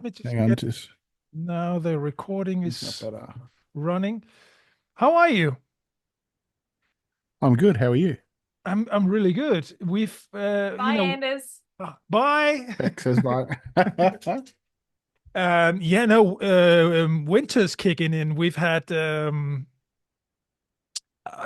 me just Hang on, get just now the recording is that is better? running. How are you? I'm good. How are you? I'm really good. We've Bye, Anders. bye. Beck says bye. Yeah, no, winter's kicking in. We've had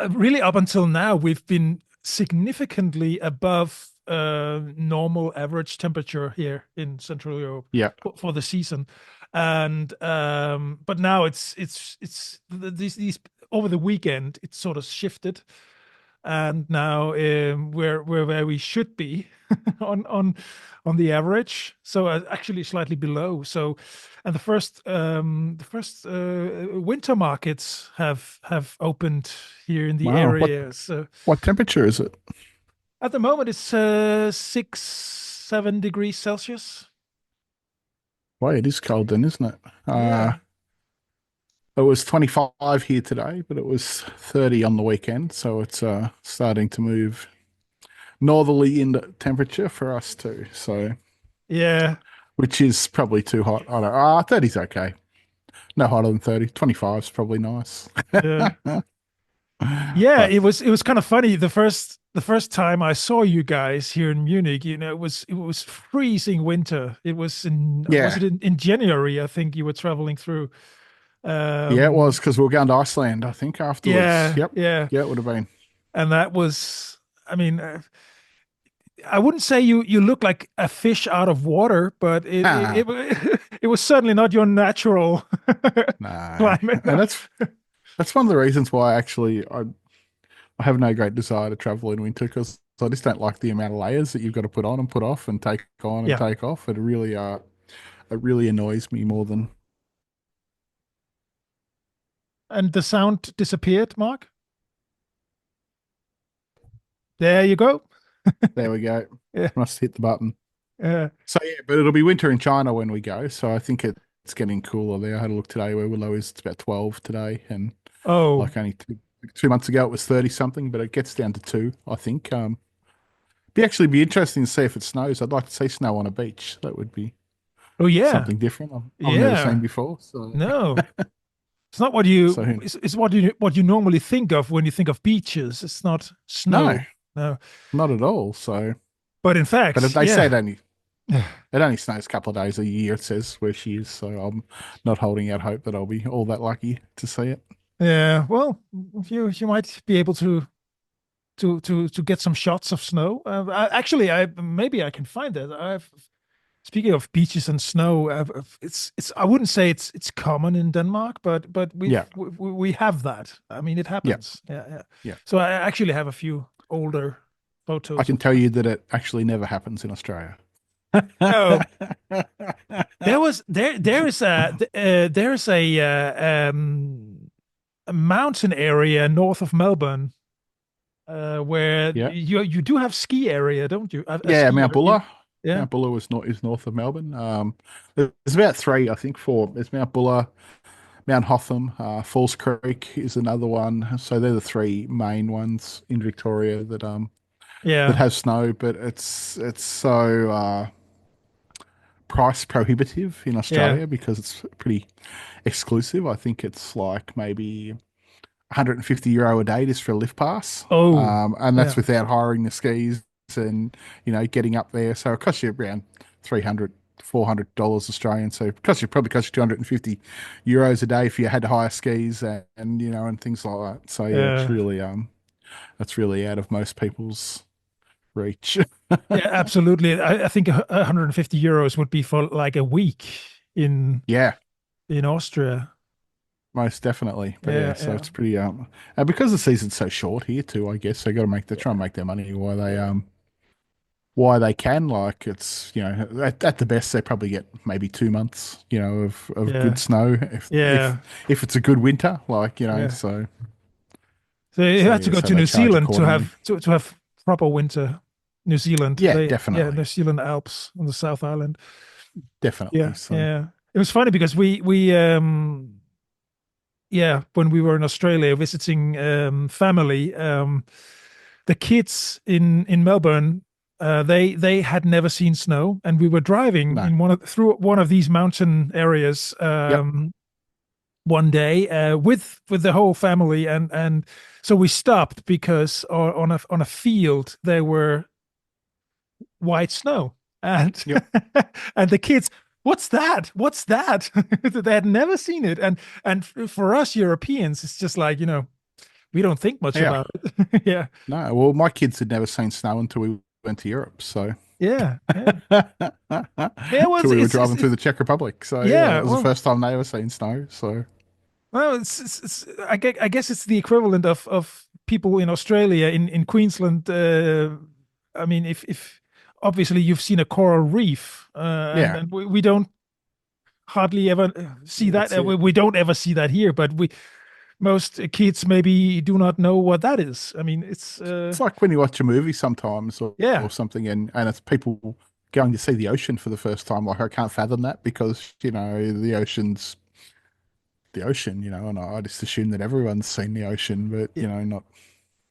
really up until now, we've been significantly above normal average temperature here in Central Europe Yeah. for the season. And but now these over the weekend it's sort of shifted, and now we're where we should be on the average. So actually slightly below. So, and the first winter markets have opened here in the Wow. area. So What temperature is it? at the moment it's 6, 7 degrees Celsius. Well, it is cold then, isn't it? Yeah. It was 25 here today, but it was 30 on the weekend, so it's starting to move northerly in the temperature for us too. So, Yeah. which is probably too hot. I don't. 30's okay. No hotter than 30. 25 is probably nice. Yeah. Yeah, But it was kind of funny. The first time I saw you guys here in Munich, it was freezing winter. It was was yeah, it in January, I think you were traveling through. yeah, it was Um because we were going to Iceland, I think, afterwards. yeah, Yep. yeah. Yeah, it would have been. And that was, I mean, I wouldn't say you look like a fish out of water, but it was certainly not your natural No. climate. And that's one of the reasons why I have no great desire to travel in winter because I just don't like the amount of layers that you've got to put on and put off and take on and Yeah. take off. It really annoys me more than And the sound disappeared, Mark. There you go. there we go. Yeah. Must hit the button. Yeah. So yeah, but it'll be winter in China when we go. So I think it's getting cooler there. I had a look today where Willow is. It's about 12 today, and Oh, like only 2 months ago it was 30 something, but it gets down to two, I think. Be interesting to see if it snows. I'd like to see snow on a beach. That would be oh yeah. something different I've never seen Yeah. before. So No, it's not so it's what you normally think of when you think of beaches. It's not no, snow. No, not at all. So, but in but fact, they say yeah. it only snows a couple of days a year. It says where she is. So I'm not holding out hope that I'll be all that lucky to see it. Yeah. Well, you might be able to get some shots of snow. Actually, I maybe I can find it. I've Speaking of beaches and snow, it's I wouldn't say it's common in Denmark, but Yeah, we have that. I mean, it yeah, happens. Yeah, yeah. yeah. So I actually have a few older I photos can of tell that. you that it actually never happens in Australia. No, there's a mountain area north of Melbourne where Yeah. you do have ski area, don't you? A Yeah, ski Mount area. Buller. Yeah. Mount Buller is north of Melbourne. There's about three, I think, four. There's Mount Buller, Mount Hotham, Falls Creek is another one. So they're the three main ones in Victoria that Yeah. have snow, but it's so price prohibitive in Yeah. Australia because it's pretty exclusive. I think it's like maybe €150 a day just for a lift pass. Oh, And that's yeah. without hiring the skis and, getting up there. So it costs you around 300 $400 Australian. So probably cost you €250 a day if you had to hire skis and things like that. So yeah, Uh, that's really out of most people's reach. yeah, absolutely. I think 150 euros would be for like a week in Yeah, in Austria. most definitely. But yeah, Yeah, so yeah, it's pretty and because the season's so short here too, I guess they got to try and make their money why they can. Like it's at the best they probably get maybe 2 months of good yeah, snow if if yeah, if it's a good winter, yeah. so So you have to yeah, go so to they New charge Zealand to accordingly. have proper winter. New Zealand, Yeah, definitely, New Zealand Alps on the South Island. definitely. Yeah, So yeah. It was funny because we yeah, when we were in Australia visiting family, the kids in Melbourne They had never seen snow, and we were driving No. in through one of these mountain areas Yep. one day with the whole family, and so we stopped because on a field there were white snow, and Yep. and the kids, what's that? What's that? They had never seen it, and for us Europeans, it's just like, we don't think much Yeah. about it. Yeah, No. Well, my kids had never seen snow until we went to Europe. So yeah, yeah. Yeah, well, until we were driving through the Czech Republic. So yeah, yeah, it was the well, first time they ever seen snow. So I guess it's the equivalent of people in Australia, in Queensland. I mean, if obviously you've seen a coral reef, and yeah, and we don't hardly ever see well, that. that's it. We don't ever see that here, but most kids maybe do not know what that is. I mean, It's like when you watch a movie sometimes or yeah, something, and it's people going to see the ocean for the first time. Like I can't fathom that because the ocean's the ocean, and I just assume that everyone's seen the ocean, but yeah, not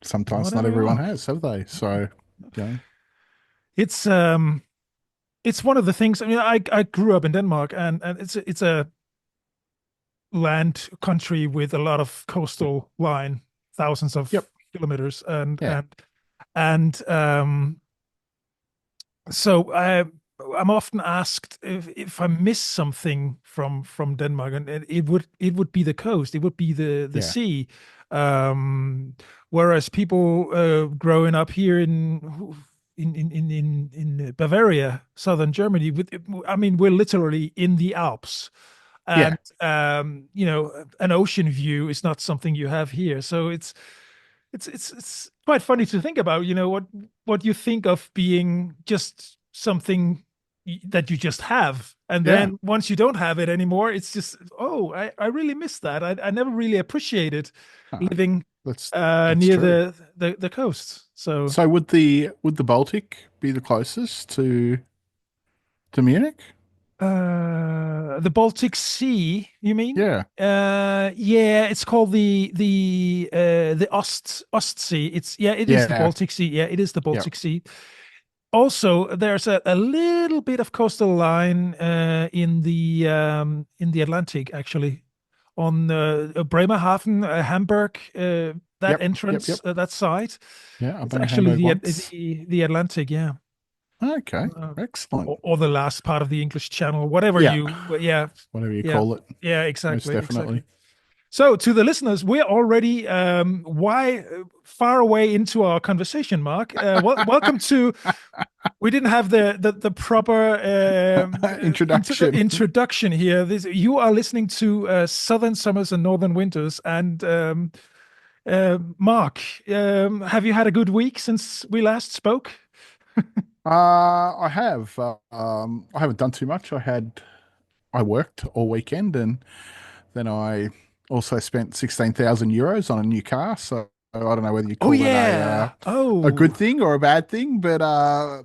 sometimes not not everyone everyone. has, have they? So, you know, It's it's one of the things. I mean, I grew up in Denmark, and it's a land country with a lot of yep, coastal line, thousands of yep, kilometers, and yeah, and and so I'm often asked if I miss something from Denmark, and it would be the coast, it would be the yeah, sea. Um, Whereas people growing up here in Bavaria, southern Germany, I mean, we're literally in the Alps, yeah. and an ocean view is not something you have here. So it's quite funny to think about, what you think of being just something that you just have, and Yeah. then once you don't have it anymore, it's just, oh, I really miss that. I never really appreciated No, living that's near true. the coast. So So would the Baltic be the closest to Munich? the Baltic Sea, you mean? Yeah. Yeah, it's called the Ostsee. It is the Yeah. Baltic Sea. Yeah, it is the Yeah. Baltic Sea. Also, there's a little bit of coastal line in the Atlantic, actually, on Bremerhaven, Hamburg, that Yep. Yep. entrance, Yep. that side. Yeah. I've It's been to actually Hamburg the once. the Atlantic, yeah. Okay. Uh, Excellent. or the last part of the English Channel, whatever Yeah. yeah, Whatever you yeah, call it. yeah, Most exactly, exactly. definitely. So, to the listeners, we're already far away into our conversation, Mark. Welcome to. We didn't have the proper Introduction. introduction here. You are listening to Southern Summers and Northern Winters, and Mark, have you had a good week since we last spoke? I have. I haven't done too much. I worked all weekend, and then I also spent 16,000 euros on a new car. So I don't know whether you Oh call that yeah. a good Oh, thing or a bad thing, but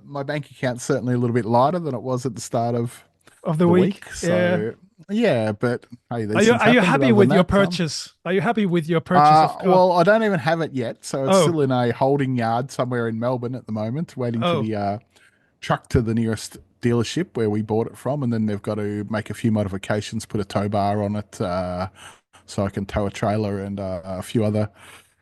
my bank account's certainly a little bit lighter than it was at the start of of the the week. week. Yeah. So yeah, but hey, Are these you things are you happen. But happy other than with your that, purchase? Are you happy with your purchase of car? well, I don't even have it yet, so it's Oh, still in a holding yard somewhere in Melbourne at the moment, waiting for oh, the truck to the nearest dealership where we bought it from, and then they've got to make a few modifications, put a tow bar on it, so I can tow a trailer and a few other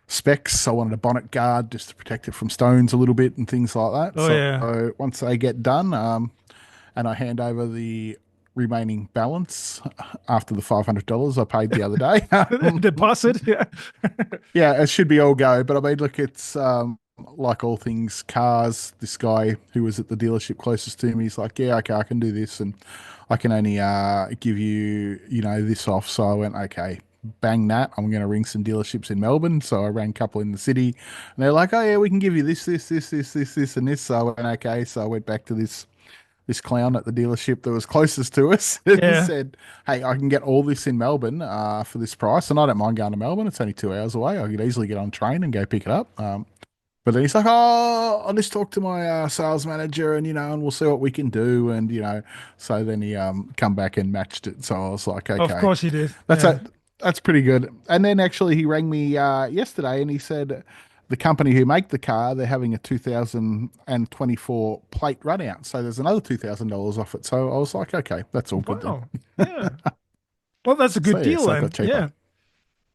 specs. I wanted a bonnet guard just to protect it from stones a little bit and things like that. oh So yeah. once they get done, and I hand over the remaining balance after the $500 I paid the other day. Deposit. Yeah. Yeah, it should be all go. But I mean, look, it's like all things cars. This guy who was at the dealership closest to me, he's like, "Yeah, okay, I can do this, and I can only give you, this off." So I went, "Okay, bang that. I'm going to ring some dealerships in Melbourne." So I rang a couple in the city, and they're like, "Oh yeah, we can give you this, and this." So I went, "Okay." So I went back to this clown at the dealership that was closest to us and Yeah. said, "Hey, I can get all this in Melbourne for this price, and I don't mind going to Melbourne. It's only 2 hours away. I could easily get on train and go pick it up." But then he's like, "Oh, I'll just talk to my sales manager, and and we'll see what we can do." And so then he come back and matched it. So I was like, Of "Okay, course he did. that's Yeah. a that's pretty good." And then actually he rang me yesterday and he said. the company who make the car, they're having a 2024 plate run out. So there's another $2,000 off it. So I was like, okay, that's all good then. Wow. Yeah. Well, that's a So good yeah, deal so I got then. cheaper.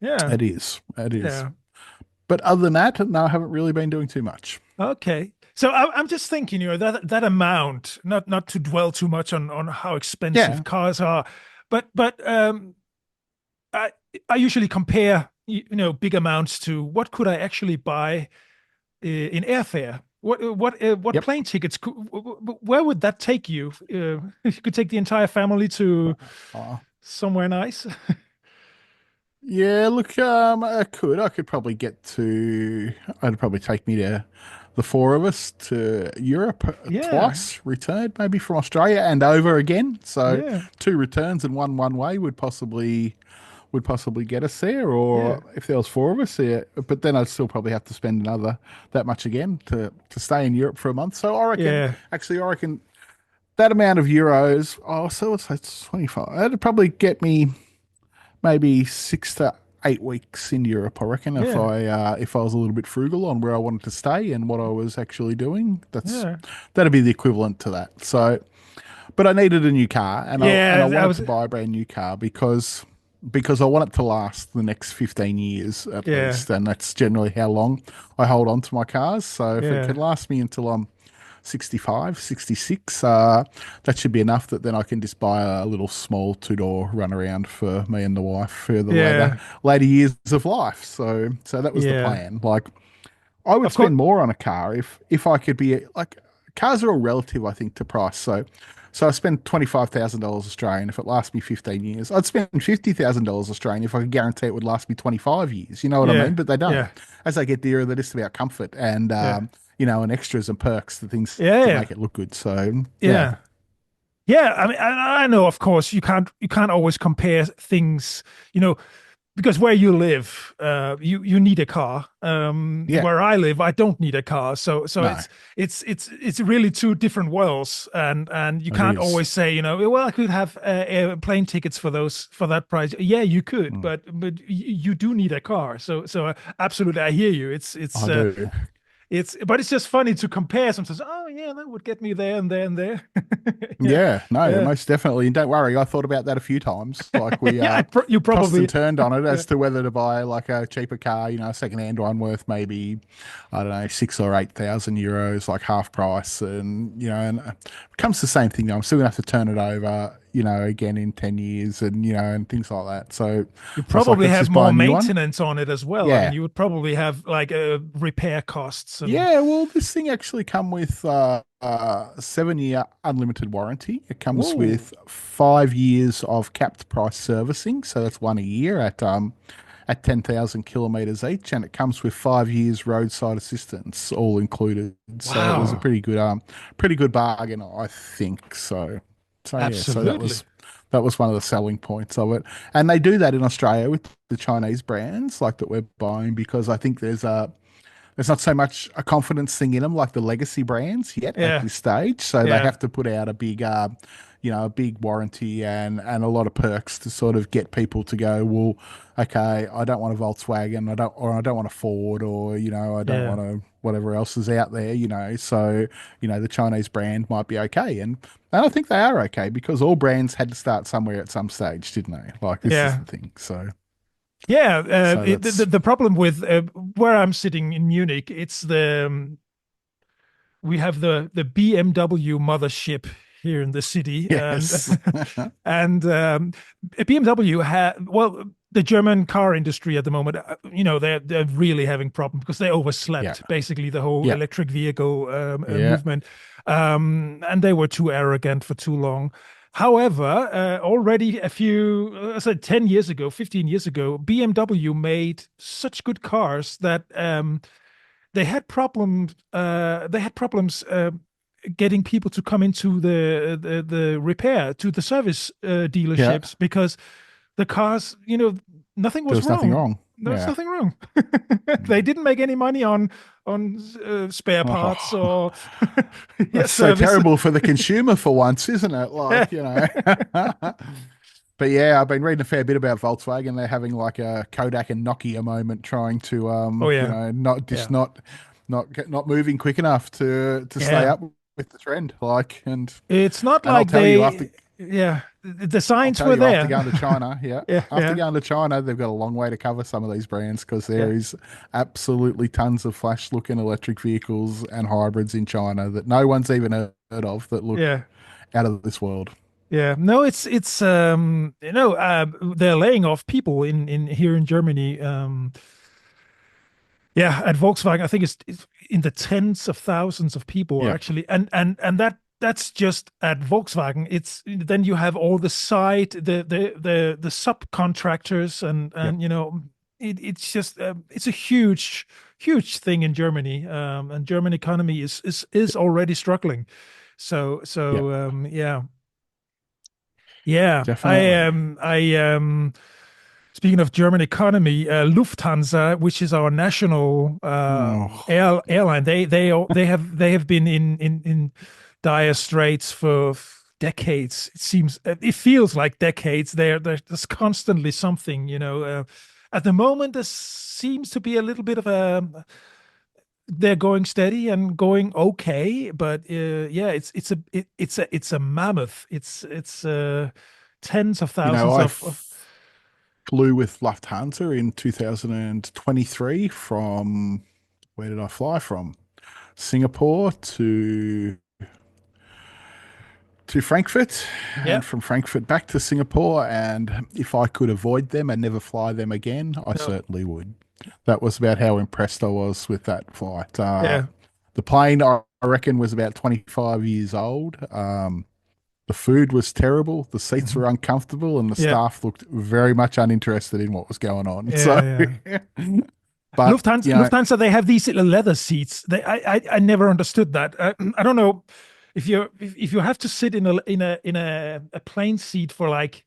Yeah. Yeah. It is. It is. Yeah. But other than that, no, I haven't really been doing too much. Okay. So I'm just thinking, that amount, not to dwell too much on how expensive Yeah. cars are, but I I usually compare big amounts to what could I actually buy in airfare. What Yep. plane tickets where would that take you? If you could take the entire family to Uh, somewhere nice. yeah, look, I could. I could probably get to, it'd probably take me to the four of us to Europe Yeah. twice, returned maybe from Australia and over again. So Yeah. two returns and one way would possibly get us there. Yeah. Or if there was four of us, yeah, but then I'd still probably have to spend another that much again to stay in Europe for a month. So Yeah. I reckon that amount of euros. Oh, so let's say it's 25. That'd probably get me maybe 6 to 8 weeks in Europe. I reckon Yeah. if I was a little bit frugal on where I wanted to stay and what I was actually doing, Yeah. that'd be the equivalent to that. So, but I needed a new car, and I Yeah. I wanted was to buy a brand new car because I want it to last the next 15 years at yeah. least, and that's generally how long I hold on to my cars. So if it can Yeah. last me until I'm 65, 66, that should be enough that then I can just buy a little small two-door runaround for me and the wife for the later Yeah. later years of life. So that was the Yeah. plan. Like I would Of course. spend more on a car if I could be like cars are all relative, I think, to price. So I spend $25,000 Australian if it lasts me 15 years. I'd spend $50,000 Australian if I could guarantee it would last me 25 years. You know what I mean? Yeah. But they don't. Yeah. As they get dearer, they're just about comfort and Yeah. and extras and perks, the things Yeah. that Yeah. make it look good. So yeah, Yeah. Yeah. I mean, I know, of course, you can't always compare things, you know, because where you live, you need a car. yeah, Where I live, I don't need a car. So no, it's really two different worlds, and you it can't is. always say, well, I could have plane tickets for that price. Yeah, you could, Mm, but you do need a car. So absolutely, I hear you. I do. But it's just funny to compare sometimes. Oh yeah, that would get me there and there and there. Yeah, Yeah, no, yeah, most definitely. And don't worry, I thought about that a few times. Like we yeah. You tossed and probably, turned on it yeah, as to whether to buy like a cheaper car, a second-hand one worth maybe, I don't know, 6 or 8 thousand euros, like half price, and it comes to the same thing. I'm still gonna have to turn it over, again in 10 years, and things like that. So you I was like, probably let's have just buy more a new one. maintenance on it as well. I mean, Yeah, you would probably have like repair costs and yeah, well, this thing actually come with 7 year unlimited warranty. It comes whoa, with 5 years of capped price servicing, so that's one a year at 10,000 kilometers each, and it comes with 5 years roadside assistance, all included. So it was a wow, pretty good bargain, I think. So yeah, so that absolutely, was that was one of the selling points of it, and they do that in Australia with the Chinese brands like that we're buying because I think there's not so much a confidence thing in them like the legacy brands yet at yeah, this stage. So they yeah, have to put out a big warranty and a lot of perks to sort of get people to go, well, okay, I don't want a Volkswagen, I don't want a Ford, or I don't yeah, want to whatever else is out there. So the Chinese brand might be okay, and I think they are okay because all brands had to start somewhere at some stage, didn't they? Like this is yeah. the thing. So Yeah, so the that's problem with where I'm sitting in Munich, it's we have the BMW mothership here in the city, and yes, and BMW had well the German car industry at the moment. They're really having problems because they yeah, overslept basically the whole yeah, electric vehicle yeah. movement, and they were too arrogant for too long. However, already I said 10 years ago, 15 years ago, BMW made such good cars that they had problems getting people to come into the repair to the service Yeah, dealerships because the cars, nothing there was was nothing wrong. wrong. There was Yeah. nothing wrong. They Mm. didn't make any money on spare parts Oh, or yeah, that's so service. terrible for the consumer for once, isn't it? Like, But yeah, I've been reading a fair bit about Volkswagen. They're having like a Kodak and Nokia moment, trying to, Oh yeah, not just yeah, not moving quick enough to stay yeah. up with the trend. Like, It's not and I'll like tell you after they, yeah, the I'll signs tell were you after there. going to China, yeah, Yeah, after yeah, going to China, they've got a long way to cover some of these brands because yeah, there is absolutely tons of flash looking electric vehicles and hybrids in China that no one's even heard of that look yeah. out of this world. Yeah, no, it's they're laying off people in here in Germany. Yeah, at Volkswagen, I think it's in the tens of thousands of people are Yeah, actually, and that's just at Volkswagen. It's then you have all the side, the subcontractors, yep, and it's just it's a huge thing in Germany, and German economy is already struggling. yep, Yeah. Yeah, definitely. speaking of German economy, Lufthansa, which is our national Oh, airline, they have been in dire straits for decades. It seems it feels like decades. There's constantly something, At the moment, there seems to be a little bit of a they're going steady and going okay, but yeah, it's a mammoth. It's tens of thousands I of flew with Lufthansa in 2023 from, where did I fly from? Singapore to Frankfurt, yeah. and from Frankfurt back to Singapore. And if I could avoid them and never fly them again, I No, certainly would. That was about how impressed I was with that flight. yeah, The plane, I reckon, was about 25 years old. The food was terrible, the seats mhm, were uncomfortable, and the yeah, staff looked very much uninterested in what was going on. So, yeah, yeah. but Lufthansa, Lufthansa, they have these little leather seats. I never understood that. I don't know if you have to sit in a plane seat for like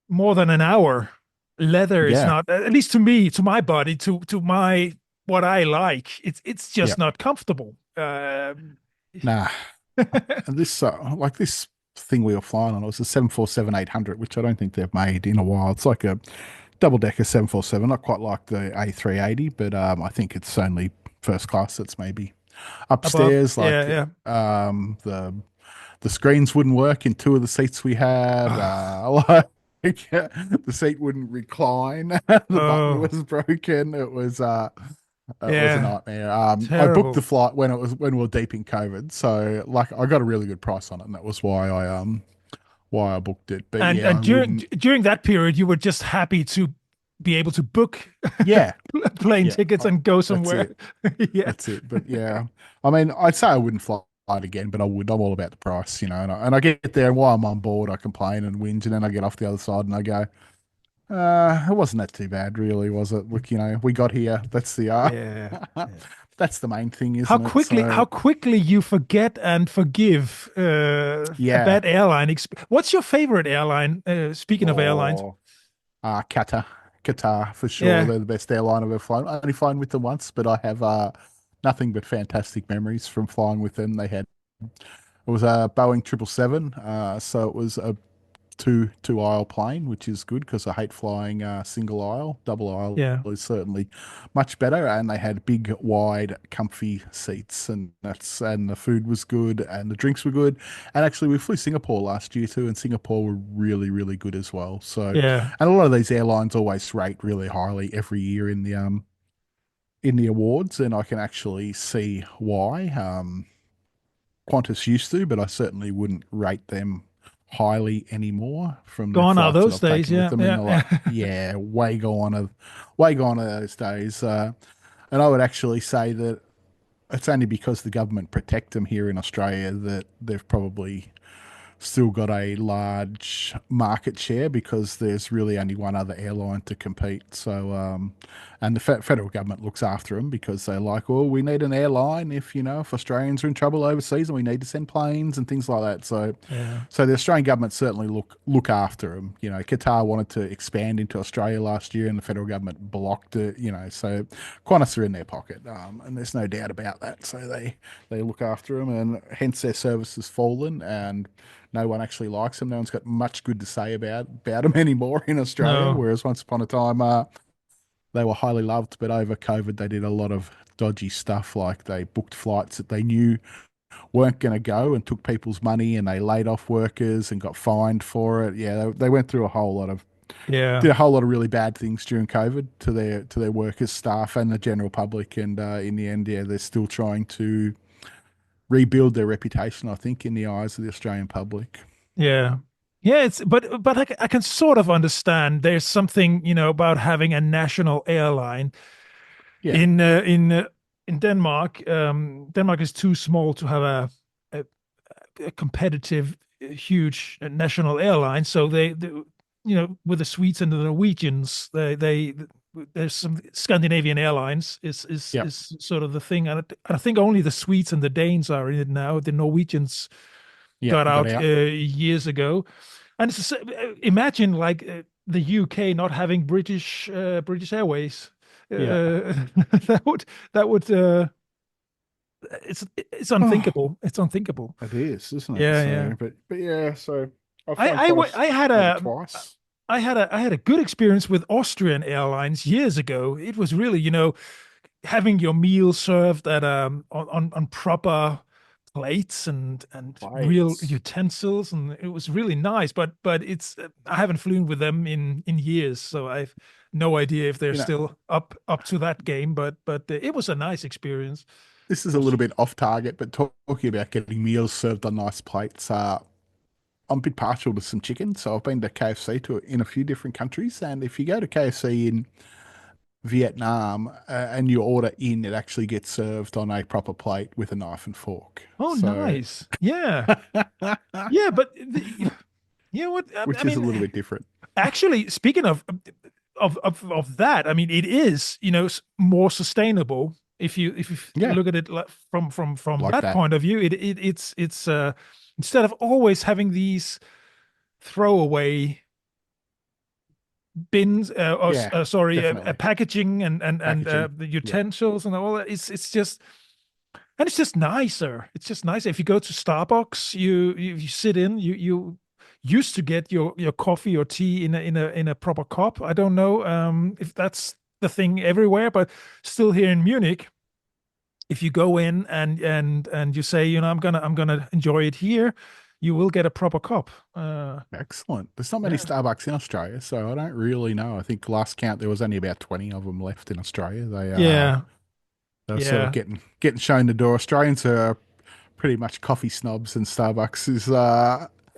more than an hour. Leather is yeah, not, at least to me, to my body, to my what I like. It's yeah, just not comfortable. nah. And this, like this thing we were flying on, it was a 747-800, which I don't think they've made in a while. It's like a double decker 747, not quite like the A380, but I think it's only first class that's maybe Above, upstairs. yeah, Like, yeah. um, the the screens wouldn't work in two of the seats we had. Like, the seat wouldn't recline. The button Oh, was broken. It was a yeah, nightmare. I booked the terrible. flight when we were deep in COVID, so like I got a really good price on it, and that was why I booked it. But And yeah, I wouldn't. during that period, you were just happy to be able to book Yeah, plane yeah, tickets and go that's somewhere. it. Yeah, That's it. But yeah, I mean, I'd say I wouldn't fly it again, but I would. I'm all about the price, And I get there, and while I'm on board, I complain and whinge, and then I get off the other side and I go, it wasn't that too bad, really, was it? Look, we got here. yeah, yeah. That's the main thing, isn't it? How So quickly you forget and forgive a yeah. bad airline. What's your favorite airline? Speaking of airlines, Oh, Qatar for sure. yeah, They're the best airline I've ever flown. I only flown with them once, but I have nothing but fantastic memories from flying with them. It was a Boeing 777, so it was a two aisle plane, which is good because I hate flying single aisle. Double aisle yeah, is certainly much better, and they had big, wide, comfy seats, and the food was good, and the drinks were good. And actually, we flew Singapore last year too, and Singapore were really, really good as well. So, yeah. and a lot of these airlines always rate really highly every year in the awards, and I can actually see why. Qantas used to, but I certainly wouldn't rate them highly anymore from the Gone are flights that those I've days. taken with Yeah, them in yeah, the yeah, yeah, way gone are those days. And I would actually say that it's only because the government protect them here in Australia that they've probably still got a large market share because there's really only one other airline to compete. So, and the federal government looks after them because they're like, well, we need an airline if Australians are in trouble overseas and we need to send planes and things like that. So, yeah, so the Australian government certainly look after them. Qatar wanted to expand into Australia last year and the federal government blocked it. So Qantas are in their pocket, and there's no doubt about that. So they look after them, and hence their service has fallen and no one actually likes them. No one's got much good to say about them anymore in Australia. No. Whereas once upon a time, they were highly loved, but over COVID, they did a lot of dodgy stuff. Like they booked flights that they knew weren't going to go and took people's money, and they laid off workers and got fined for it. Yeah, they went through a whole lot of Yeah. did a whole lot of really bad things during COVID to their workers, staff, and the general public. And in the end, yeah, they're still trying to rebuild their reputation, I think, in the eyes of the Australian public. Yeah. Yeah, it's but I can sort of understand there's something, about having a national airline Yeah, in uh, in uh, in Denmark. Denmark is too small to have a, a competitive, huge national airline. So with the Swedes and the Norwegians, there's some Scandinavian airlines yep, is sort of the thing, and I think only the Swedes and the Danes are in it now. The Norwegians yep, got got out out. years ago, and imagine like the UK not having British Airways. Yeah. That would it's Oh, unthinkable. It's unthinkable. it is, isn't it? Yeah, yeah. So, but yeah, so I've flown I had maybe a twice. I had a good experience with Austrian Airlines years ago. It was really, having your meal served at on proper plates and real Plates. utensils, and it was really nice. But it's I haven't flown with them in years, so I've no idea if they're You know, still up to that game. But it was a nice experience. this is a little Austria. bit off target, but talking about getting meals served on nice plates, I'm a bit partial to some chicken. So I've been to KFC in a few different countries, and if you go to KFC in Vietnam and you order in, it actually gets served on a proper plate with a knife and fork. Oh, So, nice. Yeah, yeah. But you know what? I which is a mean, little bit different. actually, speaking of that, I mean, it is, more sustainable if you Yeah, look at it like from like that that. point of view. It's instead of always having these throwaway bins, Yeah, sorry, definitely. packaging and Packaging. the Yeah. utensils and all that. It's just and it's just nicer. It's just nicer. If you go to Starbucks, you sit in, you used to get your coffee or tea in a proper cup. I don't know if that's the thing everywhere, but still here in Munich, if you go in and you say, I'm gonna enjoy it here, you will get a proper cup. Excellent. There's not many Yeah. Starbucks in Australia, so I don't really know. I think last count there was only about 20 of them left in Australia. Yeah. They're sort of Yeah. getting shown the door. Australians are pretty much coffee snobs, and Starbucks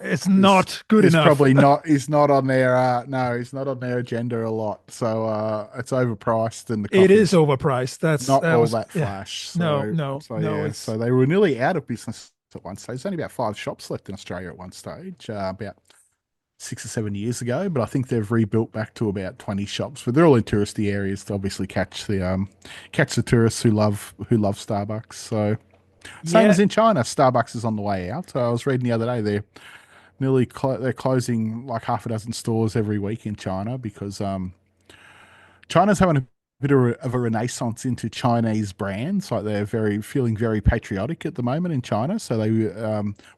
It's is not good enough. probably not is not on their no, it's not on their agenda a lot. So it's overpriced and the It is coffee's overpriced. not That all was, that yeah. flash. No, So no, no. yeah, so they were nearly out of business at one stage. There's only about 5 shops left in Australia at one stage, about 6 or 7 years ago. But I think they've rebuilt back to about 20 shops. But they're all in touristy areas to obviously catch the tourists who love Starbucks. So same Yeah. as in China, Starbucks is on the way out. I was reading the other day they're closing like half a dozen stores every week in China because China's having a bit of a renaissance into Chinese brands. Like they're feeling very patriotic at the moment in China. So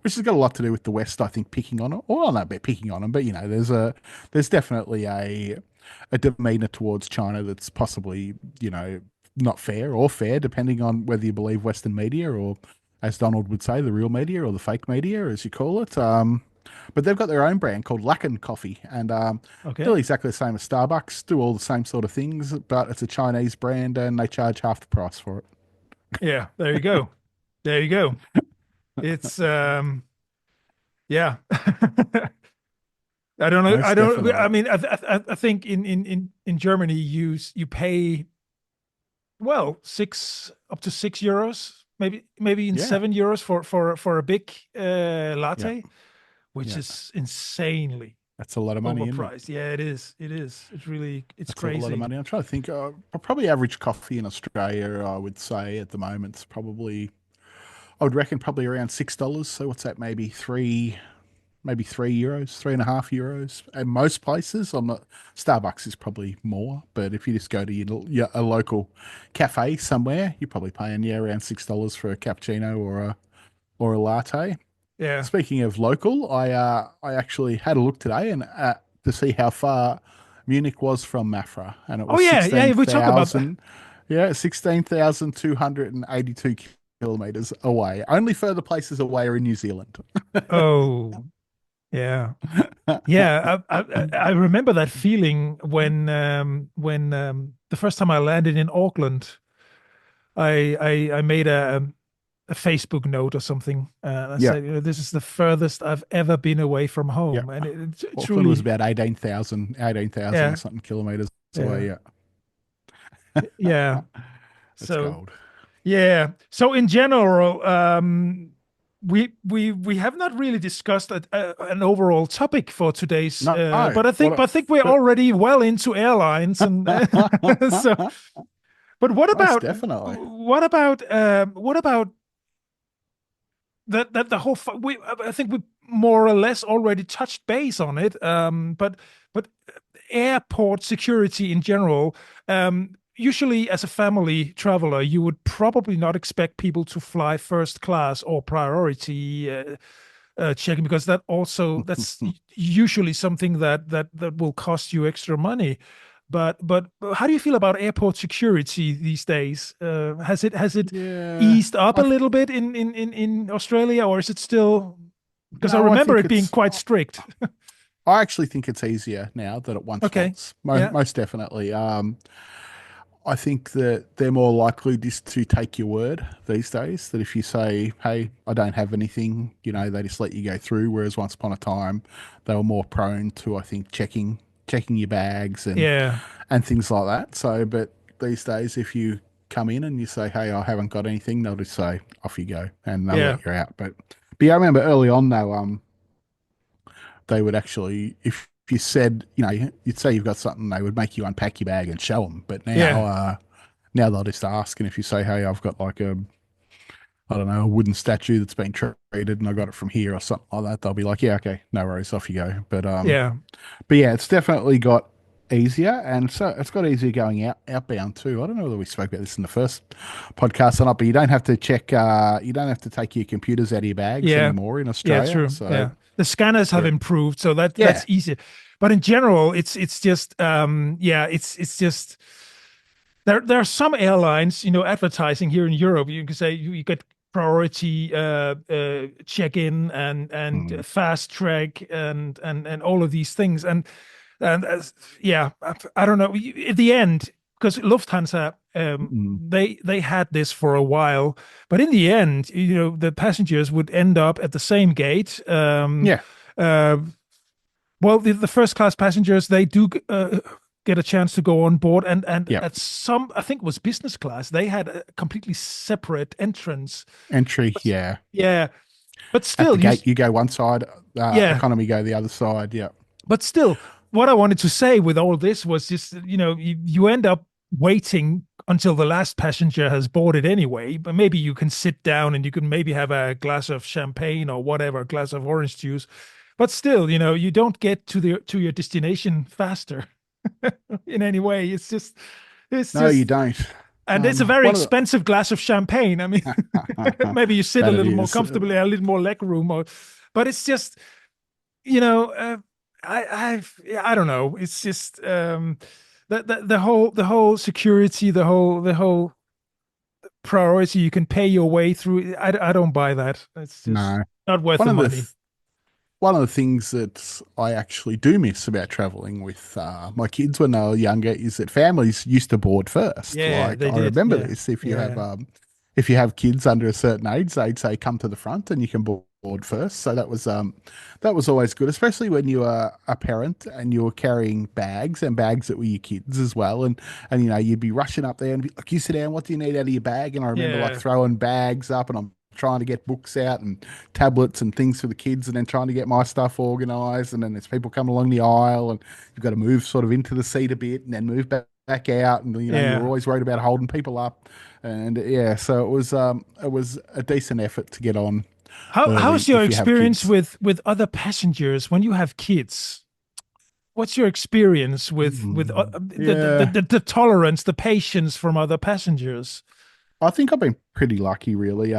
which has got a lot to do with the West, I think, picking on it. Or not about picking on them, but there's definitely a demeanor towards China that's possibly, not fair or fair, depending on whether you believe Western media or, as Donald would say, the real media or the fake media, as you call it. But they've got their own brand called Luckin Coffee, and Okay. still exactly the same as Starbucks, do all the same sort of things, but it's a Chinese brand and they charge half the price for it. Yeah. There you go. There you go. It's yeah. I don't know. I Most don't. I definitely. mean, I think in Germany you pay well up to €6, maybe in Yeah. €7 for a big Yeah. latte, which Yeah. is insanely That's a lot of money, isn't it? overpriced. Yeah, it is. It is. It's That's a lot of crazy. money. I'm trying to think. Probably average coffee in Australia, I would say at the moment, is probably, I would reckon probably around $6. So what's that? Maybe €3, €3.50 at most places. I'm not. Starbucks is probably more, but if you just go to a local cafe somewhere, you're probably paying around $6 for a cappuccino or a latte. Yeah. speaking of local, I actually had a look today and to see how far Munich was from Mafra, and it Oh was yeah, yeah. We talk about that. 16,282 kilometers away. Only further places away are in New Zealand. Oh yeah, yeah. I remember that feeling when the first time I landed in Auckland. I made a Facebook note or something. I Yeah, said, this is the furthest I've ever been away from yeah. home, and it Auckland was truly, about 18,000 or yeah, something kilometers yeah, away. Yeah, yeah. that's So gold. yeah. So in general, we have not really discussed an overall topic for today's, No, but what? I think we're But already well into airlines, and so. But most definitely. what about that the whole we I think we more or less already touched base on it. But airport security in general. Usually, as a family traveler, you would probably not expect people to fly first class or priority checking, because that's usually something that will cost you extra money. But how do you feel about airport security these days? Has it Yeah, eased up a little bit in Australia, or is it still? Because I no, I remember think it being it's. quite strict. I actually think it's easier now than it once Okay. was. Yeah. Most definitely. I think that they're more likely just to take your word these days. That if you say, "Hey, I don't have anything," they just let you go through. Whereas once upon a time, they were more prone to, I think, checking your bags Yeah. and things like that. So, but these days, if you come in and you say, "Hey, I haven't got anything," they'll just say, "Off you go," and they'll Yeah. let you out. But yeah, I remember early on though, they would actually, if you said, you'd say you've got something, they would make you unpack your bag and show them. But now, Yeah. now they'll just ask, and if you say, "Hey, I've got like I don't know, a wooden statue that's been treated, and I got it from here or something like that," they'll be like, "Yeah, okay, no worries, off you go." Yeah. But yeah, it's definitely got easier, and so it's got easier going outbound too. I don't know whether we spoke about this in the first podcast or not, but you don't have to check, you don't have to take your computers out of your bags Yeah. anymore in Yeah, Australia. true. So Yeah. The scanners have yeah, improved, so that's yeah, easier. But in general, it's just yeah, it's just there are some airlines, advertising here in Europe. You can say you get priority check-in and mm, fast track and all of these things. And yeah, I don't know. At the end, because Lufthansa, mm, they had this for a while, but in the end, the passengers would end up at the same gate. yeah, Uh, well, the first class passengers, they do get a chance to go on board, and yeah. at some, I think it was business class, they had a completely separate entrance. Entry, yeah. Yeah, but At the still, gate, you go one side, yeah, economy go the other side. Yeah. but still, what I wanted to say with all this was just, you end up waiting until the last passenger has boarded anyway, but maybe you can sit down and you can maybe have a glass of champagne or whatever, a glass of orange juice. But still, you don't get to your destination faster in any way. It's No, you just, don't. and it's a very One of expensive glass of champagne. I mean, the maybe you sit a that it little more is. comfortably, a little more leg room, but it's just, you know, uh, yeah, I don't know. It's just the whole security, the whole priority. You can pay your way through. I don't buy that. It's just No. not worth One the of the money. th- one of the things that I actually do miss about traveling with my kids when they were younger is that families used to board first. Yeah, Like they I did. remember Yeah, this. yeah, If you have kids under a certain age, they'd say come to the front and you can board first. So that was always good, especially when you were a parent and you were carrying bags and bags that were your kids as well. And you'd be rushing up there and be like, "You sit down. What do you need out of your bag?" And I remember like yeah, throwing bags up and I'm trying to get books out and tablets and things for the kids and then trying to get my stuff organized, and then there's people coming along the aisle and you've got to move sort of into the seat a bit and then move back out, and you're yeah. always worried about holding people up. And yeah, so it was a decent effort to get on How's early your if you have experience kids. with other passengers when you have kids? What's your experience with Yeah, the tolerance, the patience from other passengers? I think I've been pretty lucky really.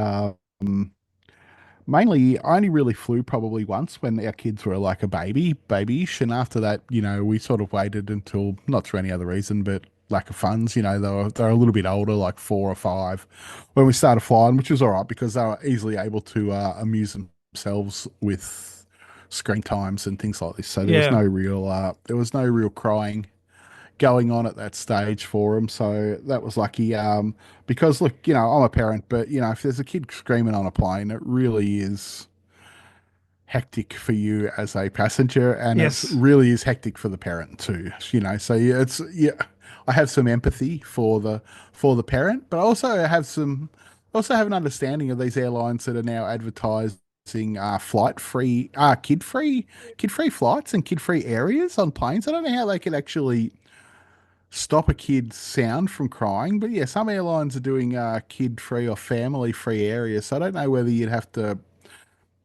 Mainly, I only really flew probably once when our kids were like a babyish, and after that, we sort of waited until not through any other reason, but lack of funds. They were a little bit older, like 4 or 5, when we started flying, which was all right because they were easily able to amuse themselves with screen times and things like this. So Yeah. there was no real crying going on at that stage for them. So that was lucky. Because look, I'm a parent, but if there's a kid screaming on a plane, it really is hectic for you as a passenger, and it Yes. really is hectic for the parent too. So yeah, I have some empathy for the parent, but also have an understanding of these airlines that are now advertising flight free, kid free flights and kid free areas on planes. I don't know how they could actually stop a kid's sound from crying. But yeah, some airlines are doing kid free or family free areas. So I don't know whether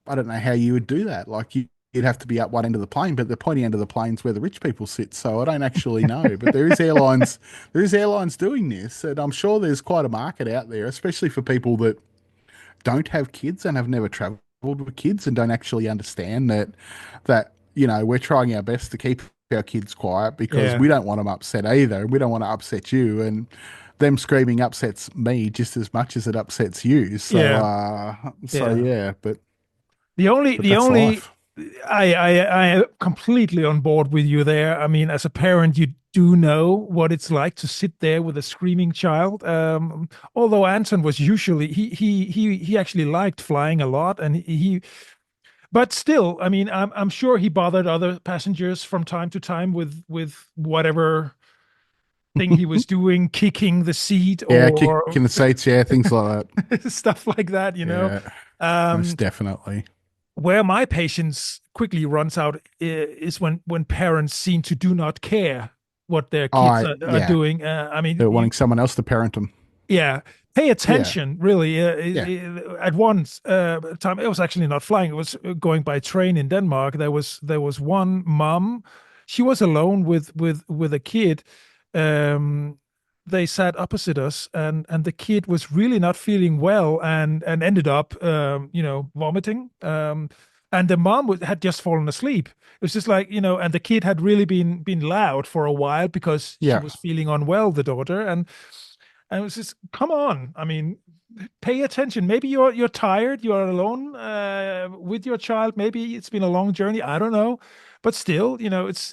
I don't know how you would do that. Like you'd have to be up one end of the plane, but the pointy end of the plane's where the rich people sit. So I don't actually know. But there is airlines doing this, and I'm sure there's quite a market out there, especially for people that don't have kids and have never traveled with kids and don't actually understand that we're trying our best to keep our kids quiet because Yeah. we don't want them upset either. We don't want to upset you, and them screaming upsets me just as much as it upsets you. So Yeah. Yeah. yeah, but The that's only life. I am completely on board with you there. I mean, as a parent, you do know what it's like to sit there with a screaming child. Although Anton was usually he actually liked flying a lot, and but still, I mean, I'm sure he bothered other passengers from time to time with whatever thing he was doing, kicking the seat Yeah, or kicking the seats, yeah, things like that. stuff like that, you know. Yeah, most Um, definitely. where my patience quickly runs out is when parents seem to do not care what their kids are Yeah, doing. I mean, they're wanting someone else to parent them. yeah, pay Yeah, attention, really. yeah, At once time, it was actually not flying. It was going by train in Denmark. There was one mom. She was alone with a kid. They sat opposite us, and the kid was really not feeling well, and ended up, vomiting. And the mom had just fallen asleep. It was just like, and the kid had really been loud for a while because she yeah. was feeling unwell, the daughter, and it was just, come on. I mean, pay attention. Maybe you're tired. You are alone with your child. Maybe it's been a long journey. I don't know, but still, It's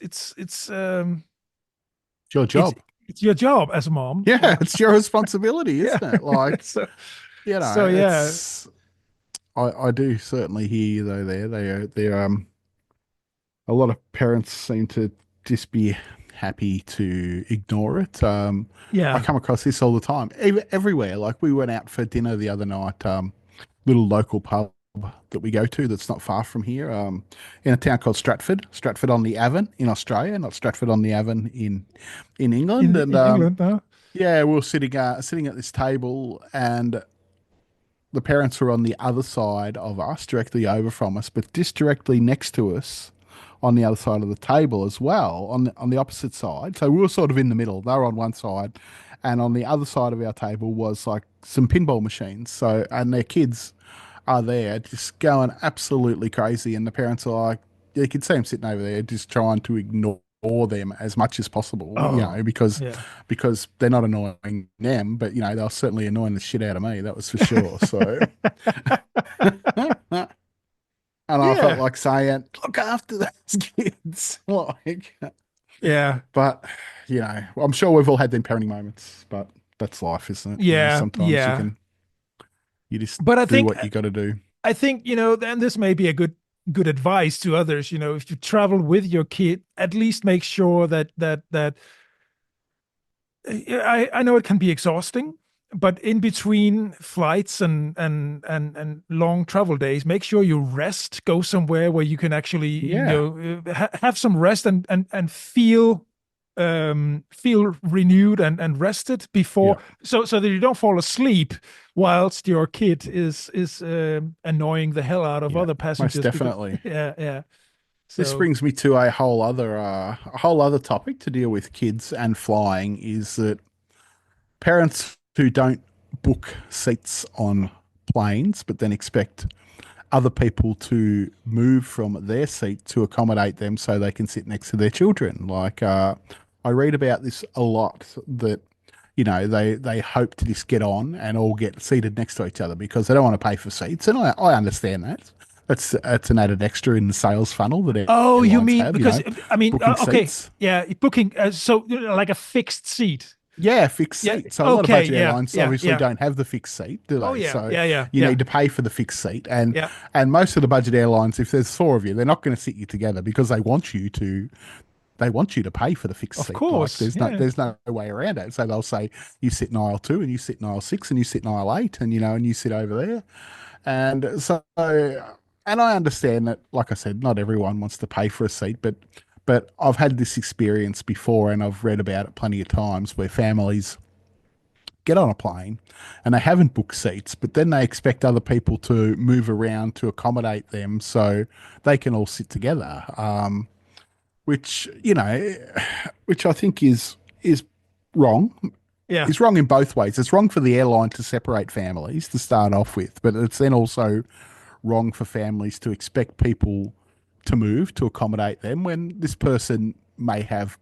your it's job. it's your job as a mom. Yeah, it's your responsibility, Yeah. isn't it? Like, so so yeah, it's I do certainly hear you though there. They're a lot of parents seem to just be happy to ignore it. I yeah. come across this all the time, everywhere. Like we went out for dinner the other night, little local pub that we go to that's not far from here, in a town called Stratford on the Avon in Australia, not Stratford on the Avon in England. And In England now. yeah, we were sitting at this table, and the parents were on the other side of us, directly over from us, but just directly next to us on the other side of the table as well, on the opposite side. So we were sort of in the middle. They were on one side, and on the other side of our table was like some pinball machines. So and their kids are there just going absolutely crazy, and the parents are like, you can see them sitting over there just trying to ignore them as much as possible, Oh, because yeah. they're not annoying them, but they're certainly annoying the shit out of me. That was for sure. So, and I felt Yeah. like saying, look after those kids. Like, Yeah. but I'm sure we've all had them parenting moments, but that's life, isn't it? Yeah. Sometimes Yeah. you just But I do think what you got to do. I think, and this may be a good advice to others. If you travel with your kid, at least make sure that I know it can be exhausting, but in between flights and long travel days, make sure you rest, go somewhere where you can actually, Yeah, have some rest and feel renewed and rested before, yeah, so that you don't fall asleep whilst your kid is annoying the hell out of yeah, other most passengers, because definitely. yeah. This So brings me to a whole other topic to deal with kids and flying is that parents who don't book seats on planes but then expect other people to move from their seat to accommodate them so they can sit next to their children. I read about this a lot that they hope to just get on and all get seated next to each other because they don't want to pay for seats, and I understand that. That's an added extra in the sales funnel that Oh, you airlines mean have. because I mean, Booking okay, seats. yeah, booking. So like a fixed seat. Yeah, fixed Yeah. seat. So a lot of Okay. budget Yeah. airlines Yeah. obviously Yeah. don't have the fixed seat, do Oh they? yeah. So Yeah. Yeah. you Yeah. need to pay for the fixed seat, and Yeah. most of the budget airlines, if there's four of you, they're not going to sit you together because they want you to pay for the fixed Of seat. Like course. Yeah. there's no way around it. So they'll say you sit in aisle two and you sit in aisle six and you sit in aisle eight and and you sit over there. And so and I understand that, like I said, not everyone wants to pay for a seat, but I've had this experience before and I've read about it plenty of times where families get on a plane and they haven't booked seats, but then they expect other people to move around to accommodate them so they can all sit together. Which which I think is wrong. Yeah. Is wrong in both ways. It's wrong for the airline to separate families to start off with, but it's then also wrong for families to expect people to move to accommodate them when this person may have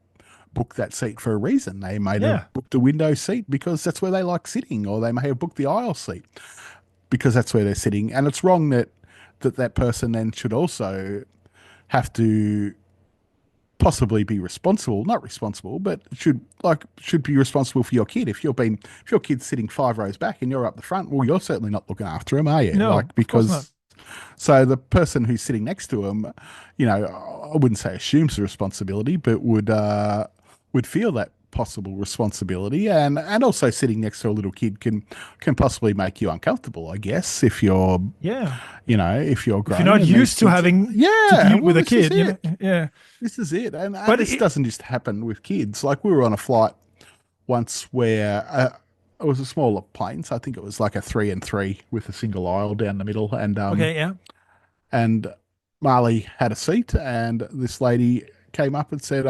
booked that seat for a reason. They may Yeah. have booked a window seat because that's where they like sitting, or they may have booked the aisle seat because that's where they're sitting. And it's wrong that person then should also have to possibly be responsible, not responsible, but should be responsible for your kid. If your kid's sitting 5 rows back and you're up the front, well, you're certainly not looking after him, are you? No, Like of course not. because so the person who's sitting next to him, I wouldn't say assumes the responsibility, but would feel that possible responsibility, and also sitting next to a little kid can possibly make you uncomfortable, I guess, Yeah. if you're If you're grown not and these used to kids, having to yeah, deal well, with a this is kid, you know. it. Yeah. This is it. And But this it, doesn't just happen with kids. Like we were on a flight once where it was a smaller plane. So I think it was like a 3 and 3 with a single aisle down the middle. okay. Yeah. And Marley had a seat and this lady came up and said,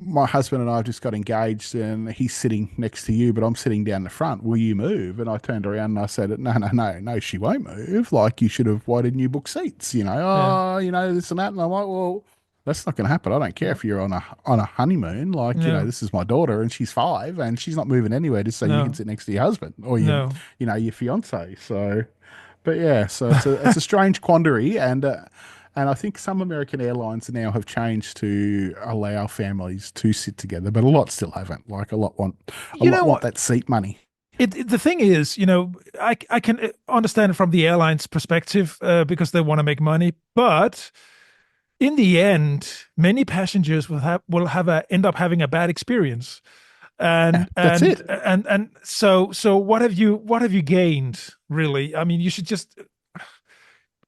my husband and I just got engaged and he's sitting next to you, but I'm sitting down the front. Will you move? And I turned around and I said, no, no, no, no, she won't move. Like you should have, why didn't you book seats? Yeah. This and that. And I'm like, well, that's not going to happen. I don't care No. if you're on a honeymoon. Like, No. this is my daughter and she's 5 and she's not moving anywhere just so you can No. sit next to your husband or No. your fiance. So, but yeah, so it's a strange quandary, and I think some American airlines now have changed to allow families to sit together, but a lot still haven't. Like a You lot know want what? that seat money. The thing is, I can understand it from the airline's perspective because they want to make money, but in the end, many passengers end up having a bad experience. Yeah, And that's and it. and so what have you gained really? I mean, you should just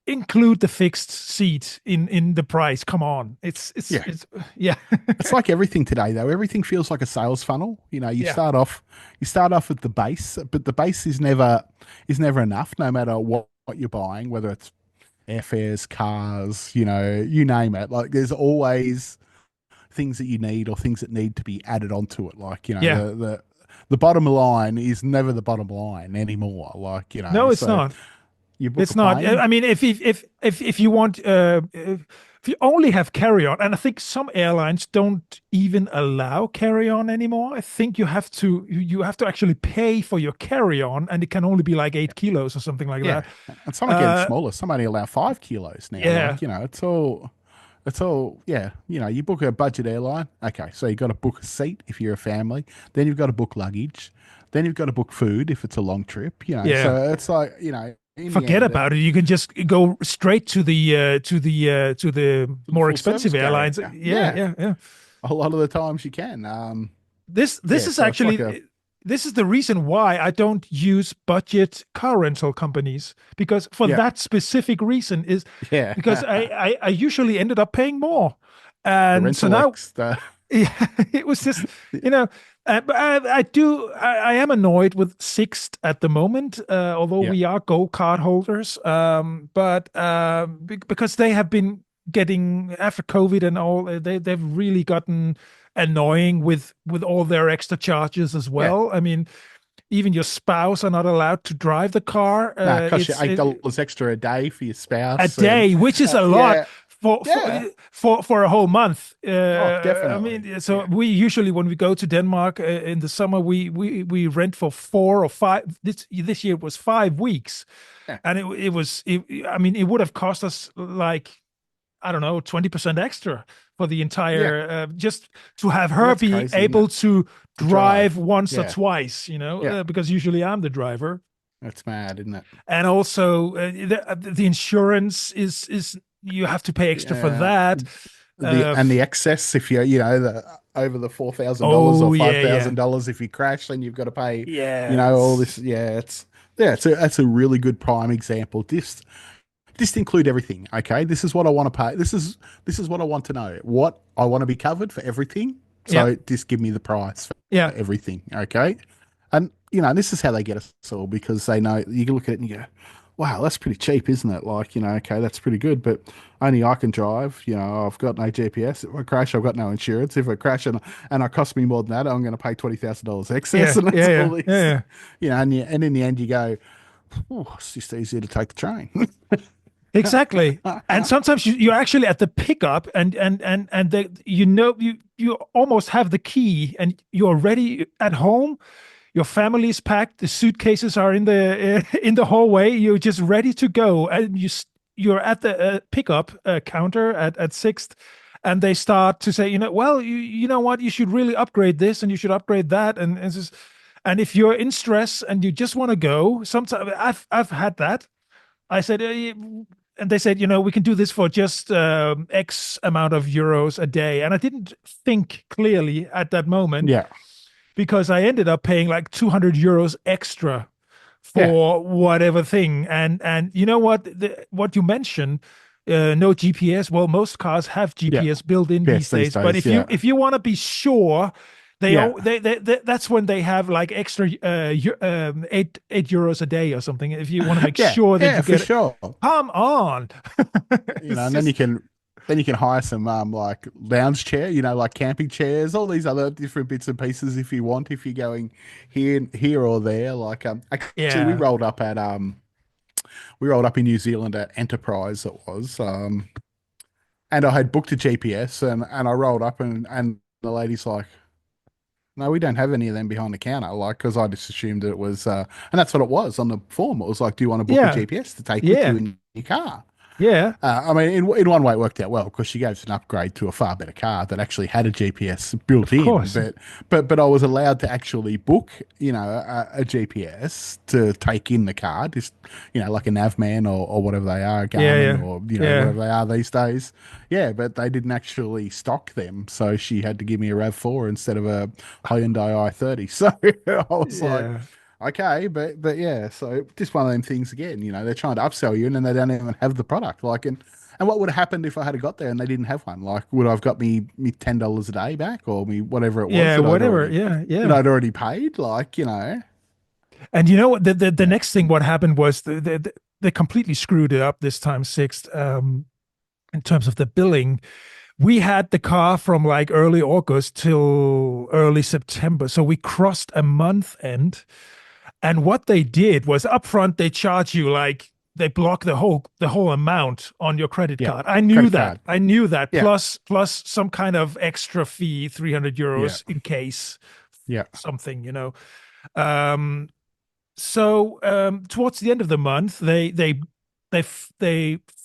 include the fixed seat in the price. Come on. Yeah, Yeah. it's like everything today, though. Everything feels like a sales funnel. You Yeah. start off with the base, but the base is never enough, no matter what you're buying, whether it's airfares, cars, you name it. Like there's always things that you need or things that need to be added onto it. Like, Yeah. the bottom line is never the bottom line anymore. Like, No, it's so not. you book a It's not. plane. I mean, if you want, if you only have carry-on, and I think some airlines don't even allow carry-on anymore. I think you have to actually pay for your carry-on, and it can only be like 8 kilos or something like Yeah. that. And some are getting Uh, smaller. Some only allow 5 kilos now. yeah, Like, it's all, yeah. You book a budget airline. Okay. So you got to book a seat if you're a family. Then you've got to book luggage. Then you've got to book food if it's a long trip. yeah. So it's like, in the Forget end, about it. You can just go straight to the the more full service expensive carrier. airlines. Yeah, Yeah. yeah, yeah. A lot of the times you can. This Yeah. is So it's like a, actually this is the reason why I don't use budget car rental companies, because for yeah. that specific reason is Yeah. because I usually ended up paying more, The and so rental now X, yeah, it was just you know. But I am annoyed with Sixt at the moment, although yeah. we are gold card holders. But because they have been getting after COVID and all, they've really gotten annoying with all their extra charges as Yeah. well. I mean, Even your spouse are not allowed to drive the car. Nah, it costs you It's $8 extra a day for your a spouse, and day, which is a lot yeah, for yeah. for a whole month. Oh, I definitely. mean, so Yeah, we usually when we go to Denmark in the summer, we rent for 4 or 5. This year it was 5 weeks, yeah, and I mean, it would have cost us like I don't know 20% extra for the yeah. entire just to have Well, her that's be crazy, isn't it? able to To drive drive. once or Yeah, twice, yeah. because usually I'm the driver. That's mad, isn't it? And also the insurance is you have to pay extra for Yeah. that. The excess, if you the over the $4,000 or Oh five yeah, yeah, thousand dollars if you crash, then you've got to pay, all yes, this. Yeah, it's that's a really good prime example. Just include everything. Okay, this is what I want to pay. This is what I want to know. What I want to be covered for everything. yeah, So just give me the price yeah, for everything. Okay, and this is how they get us all because they know you can look at it and you go, "Wow, that's pretty cheap, isn't it?" Like okay, that's pretty good, but only I can drive. I've got no GPS. If I crash, I've got no insurance. If I crash and it costs me more than that, I'm going to pay $20,000 excess, yeah, and yeah, that's all yeah, yeah, these. yeah. And in the end, you go, "Oh, it's just easier to take the train." Exactly. And sometimes you're actually at the pickup, and you almost have the key, and you're ready at home. Your family's packed. The suitcases are in the in the hallway. You're just ready to go, and you're at the pickup counter at Sixth, and they start to say, well, you know what, you should really upgrade this, and you should upgrade that, and if you're in stress and you just want to go, sometimes I've had that. I said, and they said, we can do this for just X amount of euros a day, and I didn't think clearly at that moment Yeah, because I ended up paying like 200 euros extra yeah, for whatever thing. And you know what? What you mentioned, no GPS. Well, most cars have yeah. GPS built in Yes, these these days. But days, if you yeah, if you want to be sure, yeah, that's when they have like extra 8 euros a day or something. If you want to make yeah, sure that yeah, you for get it, sure. come on. It's And then you just can hire some like lounge chair, like camping chairs, all these other different bits and pieces if you want, if you're going here or there. Like actually yeah, we rolled up in New Zealand at Enterprise it was. And I had booked a GPS and I rolled up and the lady's like, no, we don't have any of them behind the counter. Like, because I just assumed that it was, and that's what it was on the form. It was like, do you want to book a yeah, GPS to take with you yeah, in your car? yeah. I mean, in one way, it worked out well because she gave us an upgrade to a far better car that actually had a GPS built Of in. course. But I was allowed to actually book, a GPS to take in the car, just like a Navman or whatever they are, Yeah, Garmin yeah, or yeah. whatever they are these days. Yeah, but they didn't actually stock them, so she had to give me a Rav4 instead of a Hyundai i30. So I was like, Yeah. okay, but yeah, so just one of them things again, they're trying to upsell you and then they don't even have the product. Like and what would have happened if I had got there and they didn't have one? Like would I've got me $10 a day back or me whatever it was Yeah, whatever. Yeah, that yeah. I'd already paid? Like, And you know what? The yeah. next thing what happened was they completely screwed it up this time, Sixth, in terms of the billing. We had the car from like early August till early September. So we crossed a month end. And what they did was upfront, they charge you like they block the whole amount on your credit Yeah. card. I knew Credit that. card. I knew that. Yeah. Plus some kind of extra fee, 300 Yeah. euros in case Yeah. something. Um, so towards the end of the month, they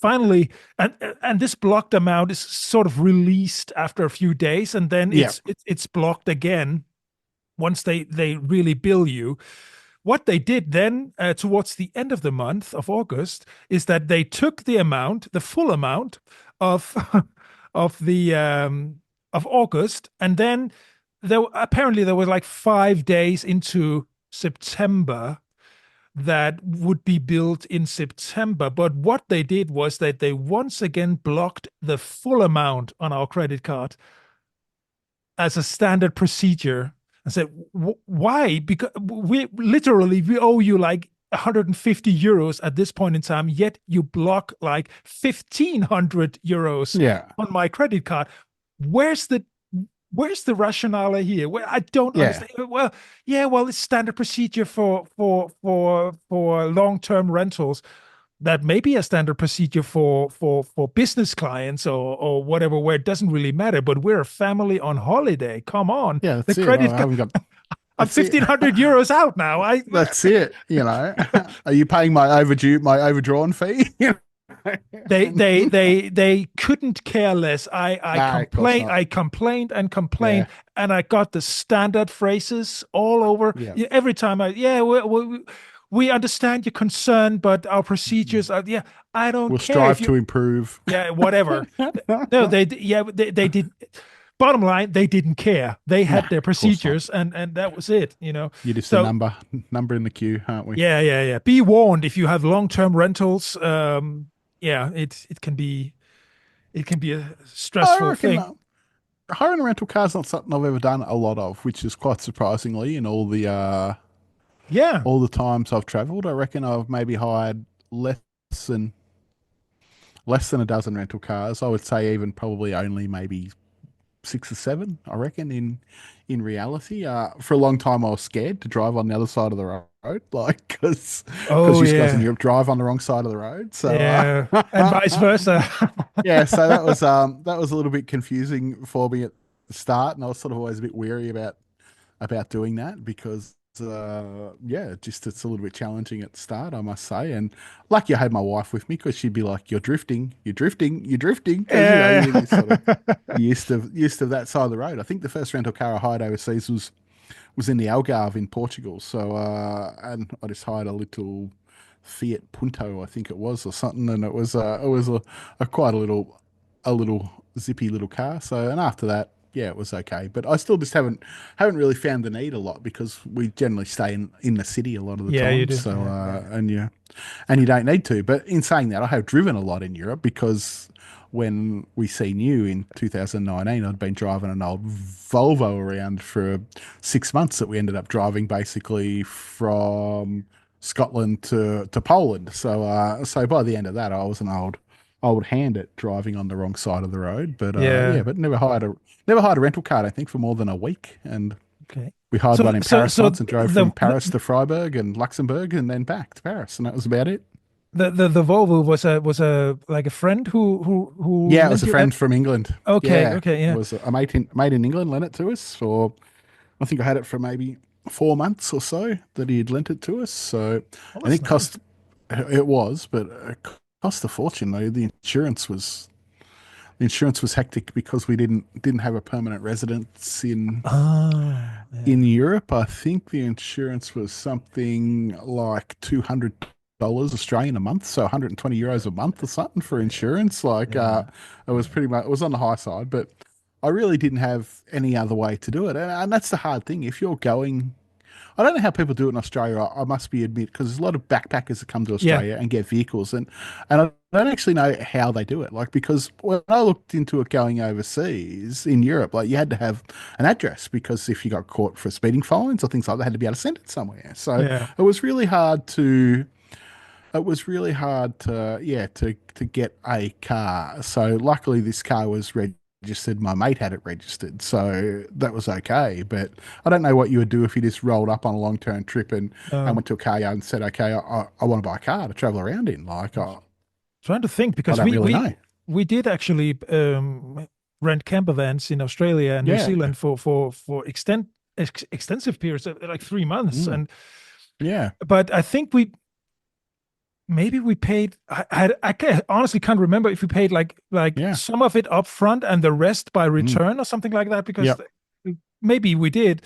finally and this blocked amount is sort of released after a few days, and then Yeah. it's blocked again once they really bill you. What they did then towards the end of the month of August is that they took the full amount of of the of August, and then apparently there was like 5 days into September that would be billed in September. But what they did was that they once again blocked the full amount on our credit card as a standard procedure and said, why? Because we owe you like 150 euros at this point in time, yet you block like 1,500 euros Yeah. on my credit card. Where's the where's the rationale here? Well, I don't Yeah, understand. Well, yeah, well, it's standard procedure for long-term rentals. That may be a standard procedure for business clients or whatever, where it doesn't really matter. But we're a family on holiday. Come on, yeah, the that's it. credit. I haven't got. I'm That's it. 1,500 euros out now. I That's it. Are you paying my overdrawn fee? they couldn't care less. I No, of course complained, not. and complained, Yeah, and I got the standard phrases all over. yeah. Yeah, every time yeah, we understand your concern, but our procedures are, yeah, I don't We'll care if strive you, to improve. yeah, whatever. No, yeah, they did. Bottom line, they didn't care. They No, had their of course not. procedures, and that was it. You're just a So number in the queue, aren't we? yeah, yeah, yeah. Be warned if you have long-term rentals. Yeah, it can be a I stressful reckon thing. hiring a rental car is not something I've ever done a lot of, which is quite surprisingly in Yeah. all the times I've travelled. I reckon I've maybe hired less than less than a dozen rental cars. I would say even probably only maybe six or seven, I reckon, in reality. For a long time, I was scared to drive on the other side of the road, like because Oh you guys in yeah. Europe drive on the wrong side of the road. So Yeah. And vice versa. yeah, so that was a little bit confusing for me at the start, and I was sort of always a bit weary about doing that because yeah, just it's a little bit challenging at the start, I must say. And lucky I had my wife with me because she'd be like, "You're drifting, you're drifting, you're drifting," because Yeah. you're this sort of used to that side of the road. I think the first rental car I hired overseas was in the Algarve in Portugal. So and I just hired a little Fiat Punto, I think it was, or something, and it was a quite a little zippy little car. So and after that, yeah, it was okay. But I still just haven't really found the need a lot because we generally stay in the city a lot of the Yeah, you time. do. So Yeah, yeah. and you don't need to. But in saying that, I have driven a lot in Europe because when we seen you in 2019, I'd been driving an old Volvo around for 6 months that we ended up driving basically from Scotland to Poland. So so by the end of that, I was an old hand at driving on the wrong side of the road. But yeah, Yeah. but never hired a rental car, I think, for more than a week. And Okay. we hired So one in so Paris so once and drove the from Paris to Freiburg and Luxembourg and then back to Paris, and that was about it. the Volvo was a like a friend who Yeah, it was lent a you that. friend from England. Okay, Yeah, okay, it yeah. was a mate in England lent it to us for, I think I had it for maybe 4 months or so that he had lent it to us. So, Oh, and that's nice. it was, but it cost a fortune though. The insurance was hectic because we didn't have a permanent residence Oh, in yeah, Europe. I think the insurance was something like $200 Australian a month, so 120 euros a month or something for insurance. Like yeah, it was pretty much, it was on the high side, but I really didn't have any other way to do it. And that's the hard thing. If you're going, I don't know how people do it in Australia. I must be admit because there's a lot of backpackers that come to yeah, Australia and get vehicles, and I don't actually know how they do it. Like because when I looked into it going overseas in Europe, like you had to have an address because if you got caught for speeding fines or things like that, had to be able to send it somewhere. So yeah, it was really hard to. It was really hard to yeah to get a car. So luckily this car was registered. My mate had it registered, so that was okay. But I don't know what you would do if you just rolled up on a long term trip and yeah. went to a car yard and said, okay, I want to buy a car to travel around in. Like Trying to think I because don't really know. we did actually rent camper vans in Australia and New Yeah. Zealand for extensive periods, like 3 months. Mm, And yeah. but I think maybe we paid. Honestly can't remember if we paid like Yeah. some of it up front and the rest by Mm, return or something like that. Because yep. maybe we did,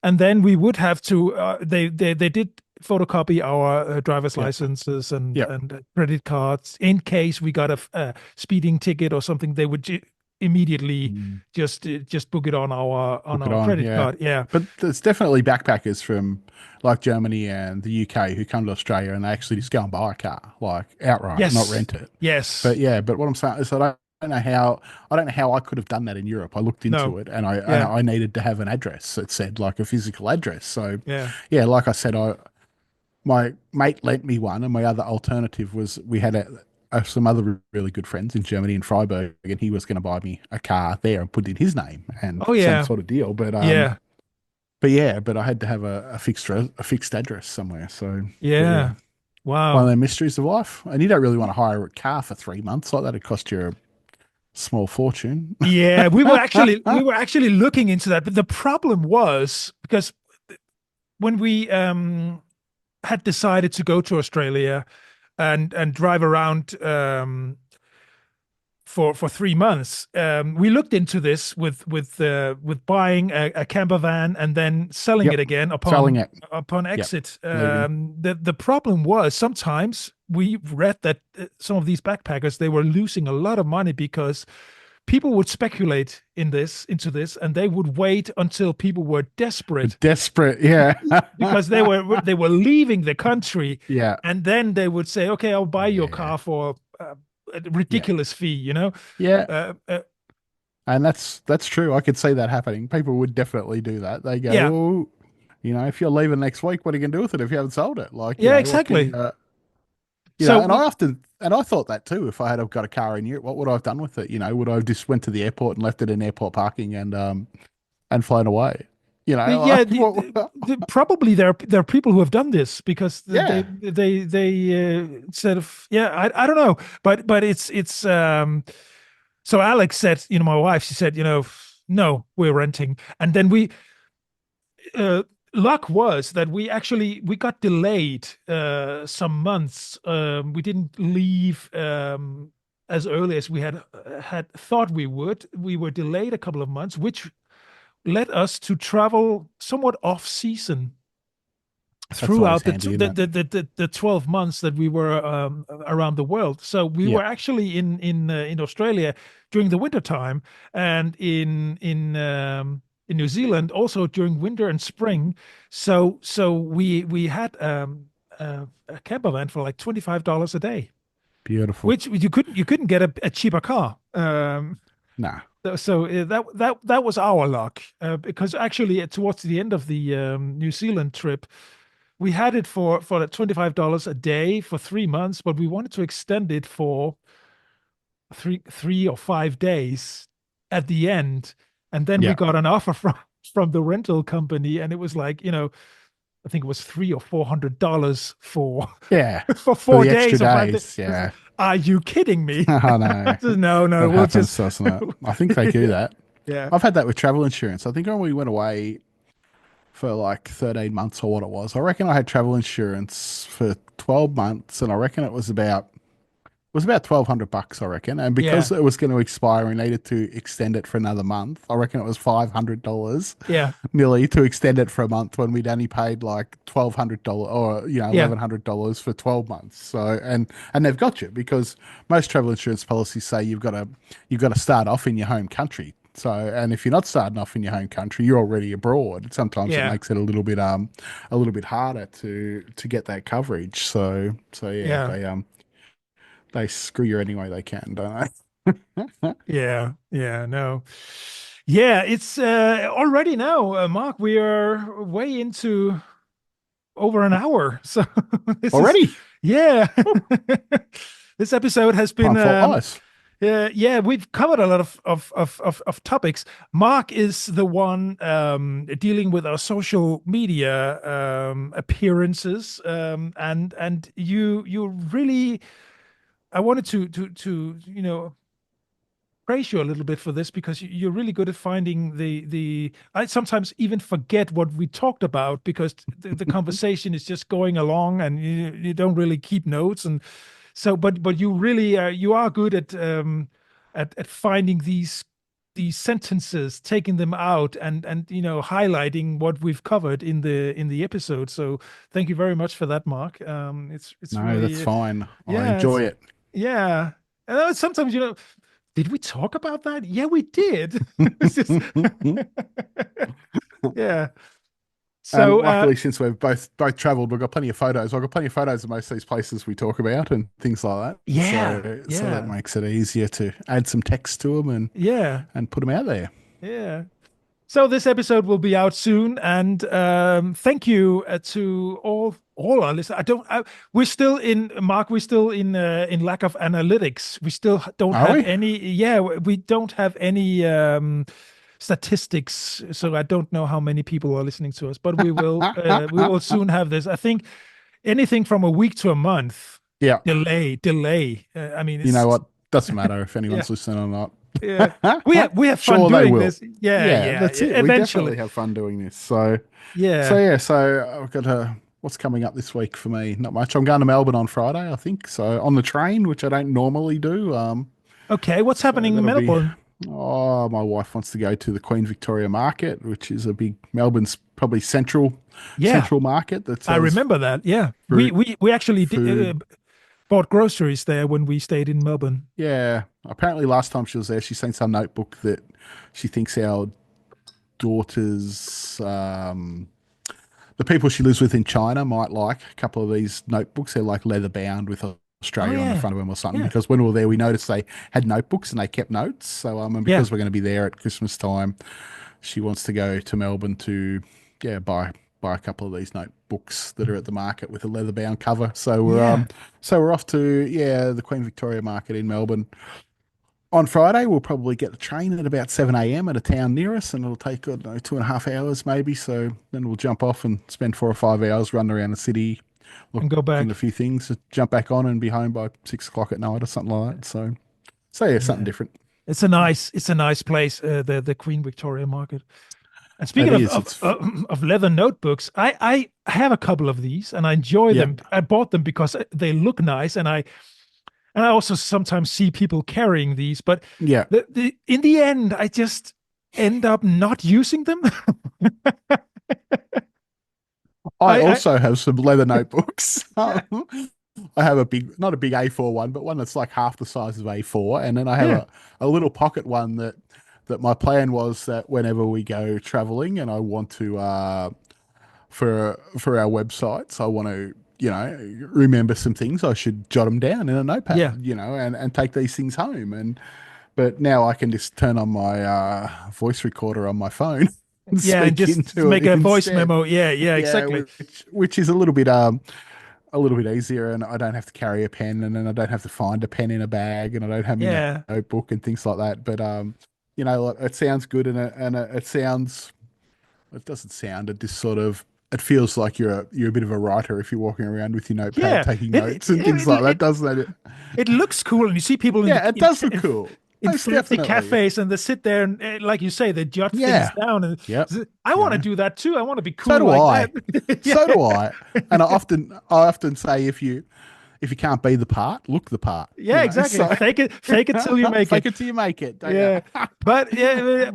and then we would have to. They did photocopy our driver's Yep. licenses Yep. and credit cards in case we got a speeding ticket or something. They would immediately Mm. just book it on Book it our on, credit yeah. card. Yeah. But there's definitely backpackers from like Germany and the UK who come to Australia and they actually just go and buy a car, like outright, not Yes. rent it. But Yes. yeah, but what I'm saying is don't know how I don't know how I could have done that in Europe. I looked No. into it and Yeah. I needed to have an address that said like a physical address. So Yeah. yeah, like I said, I my mate lent me one and my other alternative was we had some other really good friends in Germany in Freiburg, and he was going to buy me a car there and put it in his name and Oh same yeah, sort of deal. yeah, But yeah, but I had to have a fixed address somewhere. So, but yeah, yeah. one of Wow. the mysteries of life. And you don't really want to hire a car for 3 months like that. It cost you a small fortune. Yeah, we were actually looking into that, but the problem was because when we had decided to go to Australia and drive around for 3 months, we looked into this with buying a camper van and then selling it Yep, again selling it. upon Yep, exit. leaving. The problem was sometimes we read that some of these backpackers they were losing a lot of money because people would speculate into this and they would wait until people were desperate Desperate. Yeah. because they were leaving the country, Yeah. and then they would say, okay, I'll buy your Yeah. car for a Yeah. ridiculous fee, you know. Yeah. uh, uh, And that's true. I could see that happening. People would definitely do that. They go, yeah, well, if you're leaving next week, what are you going to do with it if you haven't sold it? Like, yeah, what can exactly. So and I thought that too. If I had have got a car in Europe, what would I have done with it? Would I have just went to the airport and left it in airport parking and flown away? yeah, What, probably there are people who have done this because yeah, they instead of, yeah, I don't know, but it's so Alex said, my wife, she said, no, we're renting, and then we uh, luck was that we got delayed some months. We didn't leave as early as we had thought we would. We were delayed a couple of months, which led us to travel somewhat off season that's always throughout handy, isn't it? the 12 months that we were around the world. So we Yeah, were actually in Australia during the winter time, and in New Zealand also during winter and spring. So we had a camper van for like $25 a day, beautiful. which you couldn't get a cheaper car. Nah, So that was our luck, because actually towards the end of the New Zealand trip, we had it for $25 a day for 3 months, but we wanted to extend it for three or 5 days at the end, and then we yeah, got an offer from the rental company, and it was like, I think it was $300 or $400 for yeah. for For four the extra days or 5 days. days, I said, yeah. are you kidding me? Oh I no, said, no, no, that we'll just happens, doesn't it? I think they do that. yeah, I've had that with travel insurance. I think when we went away for like 13 months or what it was, I reckon I had travel insurance for 12 months, and I reckon it was about $1,200, I reckon. And because yeah, it was going to expire and needed to extend it for another month, I reckon it was $500 yeah, nearly to extend it for a month when we'd only paid like $1,200 or yeah, $1,100 for 12 months. So and they've got you because most travel insurance policies say you've got to start off in your home country. So, and if you're not starting off in your home country, you're already abroad. Sometimes it yeah, makes it a little bit harder to get that coverage. So yeah, yeah. they screw you any way they can, don't they? Yeah, yeah, no. Yeah, it's already now, Mark, we are way into over an hour. So this is, Already, yeah. This episode has been, time flies. yeah, we've covered a lot of topics. Mark is the one dealing with our social media appearances, and you really, I wanted to praise you a little bit for this because you're really good at finding the I sometimes even forget what we talked about because the conversation is just going along and you don't really keep notes, and so but you really you are good at finding these sentences, taking them out and highlighting what we've covered in the episode. So thank you very much for that, Mark. It's No, that's really fine. I yeah, enjoy it. yeah. And sometimes, did we talk about that? Yeah, we did. It's just, yeah. And So, luckily, since we've both travelled, we've got plenty of photos. I've got plenty of photos of most of these places we talk about and things like that. yeah, So that yeah, makes it easier to add some text to them yeah, and put them out there. yeah. So this episode will be out soon, and thank you to all our listeners. I don't. We're still in Mark. We're still in lack of analytics. We still don't Are have we? any. Yeah, we don't have any statistics. So I don't know how many people are listening to us. But we will. We will soon have this. I think anything from a week to a month Yeah. delay. I mean, You know it's what? Doesn't matter if yeah, anyone's listening or yeah. not. We have fun Sure, they doing will. this. Yeah, Yeah, yeah. that's it. We Eventually, definitely have fun doing this. So yeah. yeah. So I've got what's coming up this week for me? Not much. I'm going to Melbourne on Friday, I think. So on the train, which I don't normally do. Okay, what's So happening in that'll be. Melbourne? Oh, my wife wants to go to the Queen Victoria Market, which is a big Melbourne's probably Yeah, central market that I sells remember that. Yeah, fruit, we actually food. bought groceries there when we stayed in Melbourne. Yeah. Apparently, last time she was there, she's seen some notebook that she thinks our daughter's the people she lives with in China might like a couple of these notebooks. They're like leather bound with Oh Australia on the yeah, front of them or something. yeah, Because when we were there, we noticed they had notebooks and they kept notes. So and yeah. because we're going to be there at Christmas time, she wants to go to Melbourne to yeah buy a couple of these notebooks that are at the market with a leather bound cover. Yeah, So we're off to yeah the Queen Victoria Market in Melbourne on Friday. We'll probably get the train at about 7 a.m. at a town near us, and it'll take, I don't know, 2.5 hours maybe. So then we'll jump off and spend 4 or 5 hours running around the city, and go looking at a back. few things, jump back on and be home by 6 o'clock at night or something like that. So yeah, something Yeah, different. it's a nice place, the Queen Victoria Market. And It speaking is. of leather notebooks, I have a couple of these and I enjoy Yeah, them. I bought them because they look nice, and I also sometimes see people carrying these, but yeah. the in the end, I just end up not using them. I I also have some leather notebooks. I have a big, not a big A4 one, but one that's like half the size of A4, and then I have yeah, a little pocket one that my plan was that whenever we go traveling and I want to for our websites, I want to remember some things. I should jot them down in a yeah, notepad, and take these things home. And but now I can just turn on my voice recorder on my phone and yeah, and speak just into make it a voice instead. memo. Yeah, yeah, Yeah, exactly. which is a little bit easier, and I don't have to carry a pen, and then I don't have to find a pen in a bag, and I don't have my Yeah, notebook and things like that. But like, it sounds good, it doesn't sound. It just sort of it feels like you're a bit of a writer if you're walking around with your notepad yeah. taking It notes and things like that, doesn't it? it looks cool, and you see people Yeah, it does look cool. in Most fancy definitely. cafes, and they sit there and, like you say, they jot things Yeah. down. And Yep. I You want to know. do that too. I want to be So cool do like that. I. Yeah, So do I. And I often say if you can't be the part, look the part. yeah, exactly. So Fake it till you make fake it. it till you make it, don't Yeah, you? but yeah,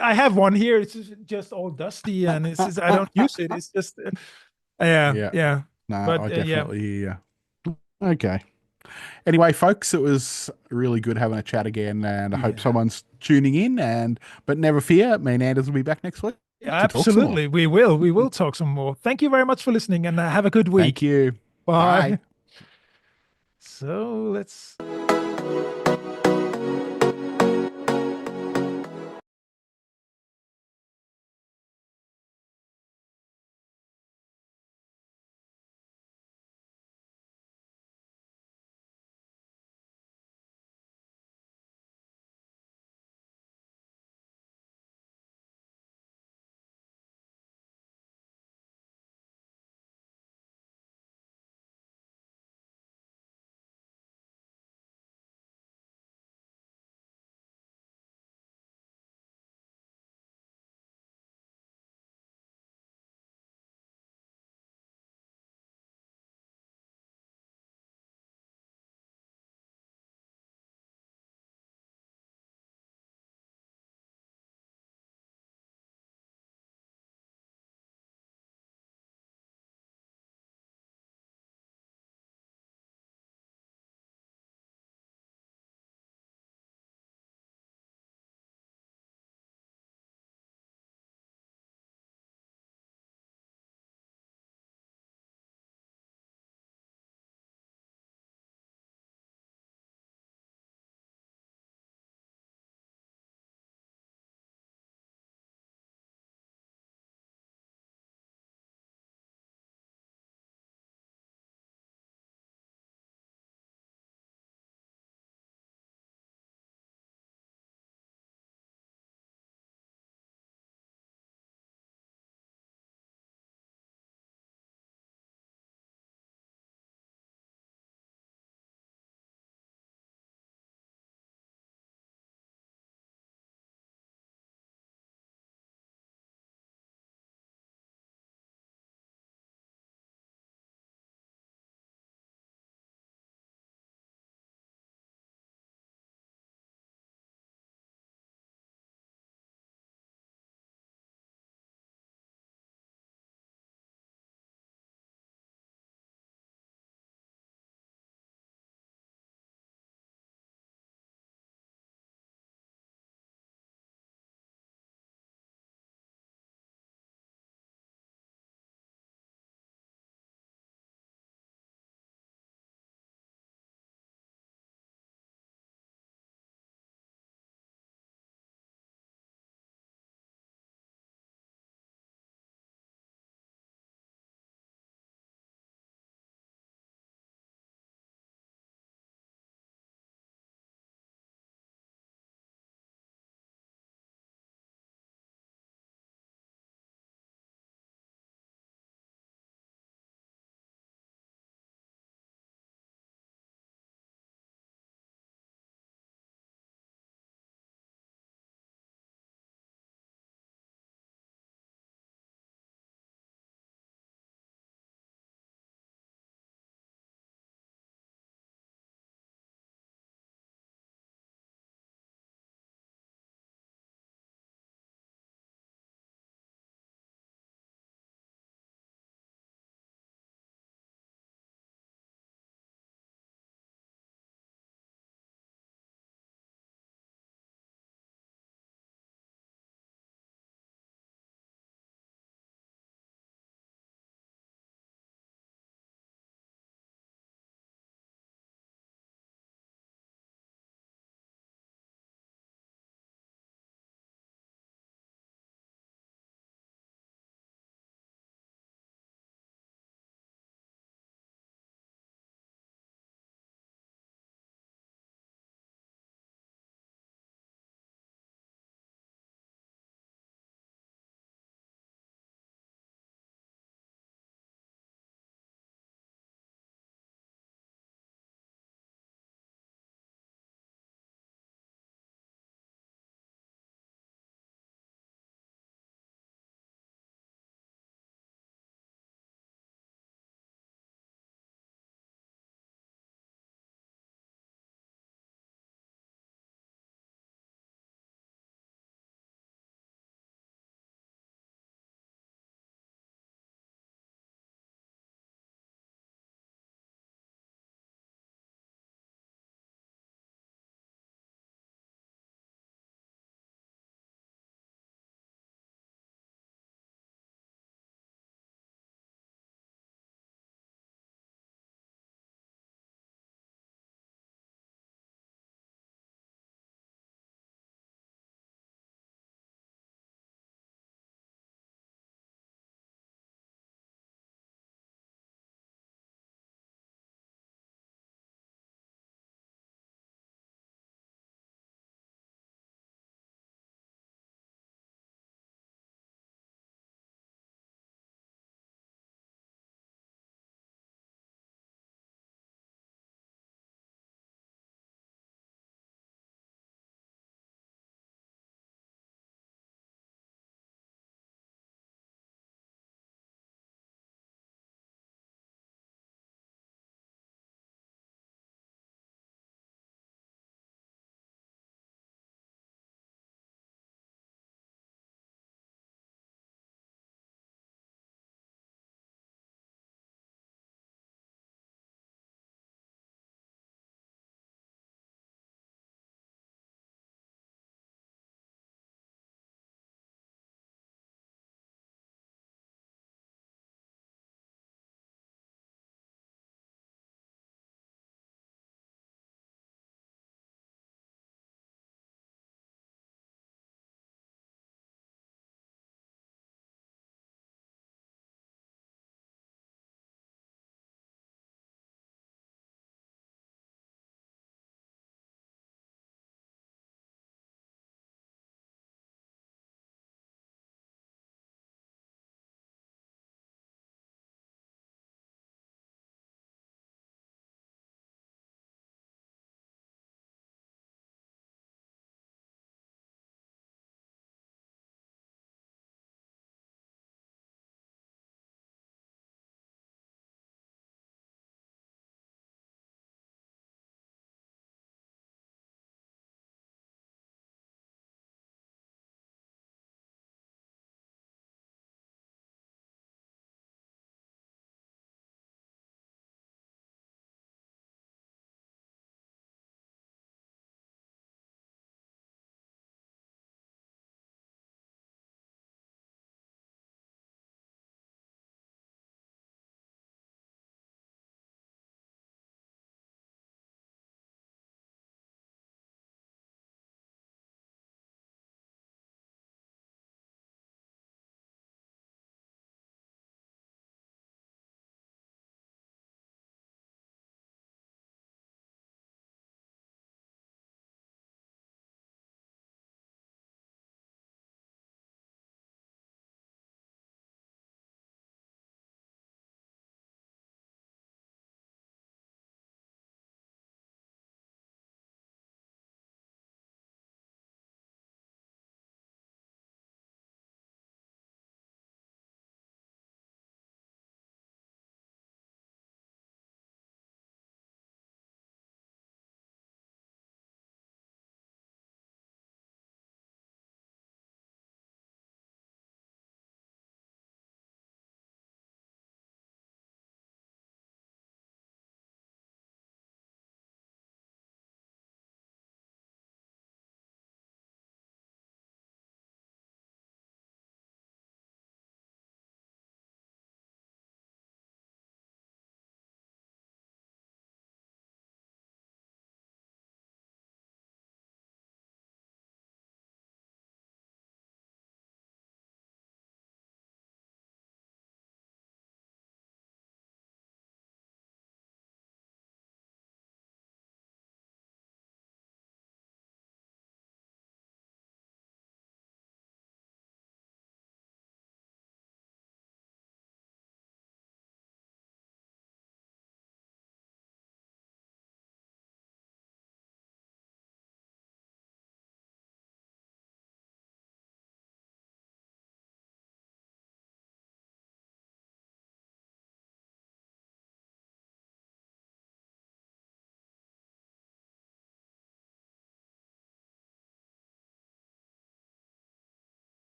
I have one here. It's just all dusty, and I don't use it. It's just yeah, Yeah. yeah. No, But I yeah, definitely hear you. Okay. Anyway, folks, it was really good having a chat again, and I hope yeah, someone's tuning in. But never fear, me and Anders will be back next week to talk some more. absolutely. We will talk some more. Thank you very much for listening, and have a good Thank week. you. Bye. Bye. So let's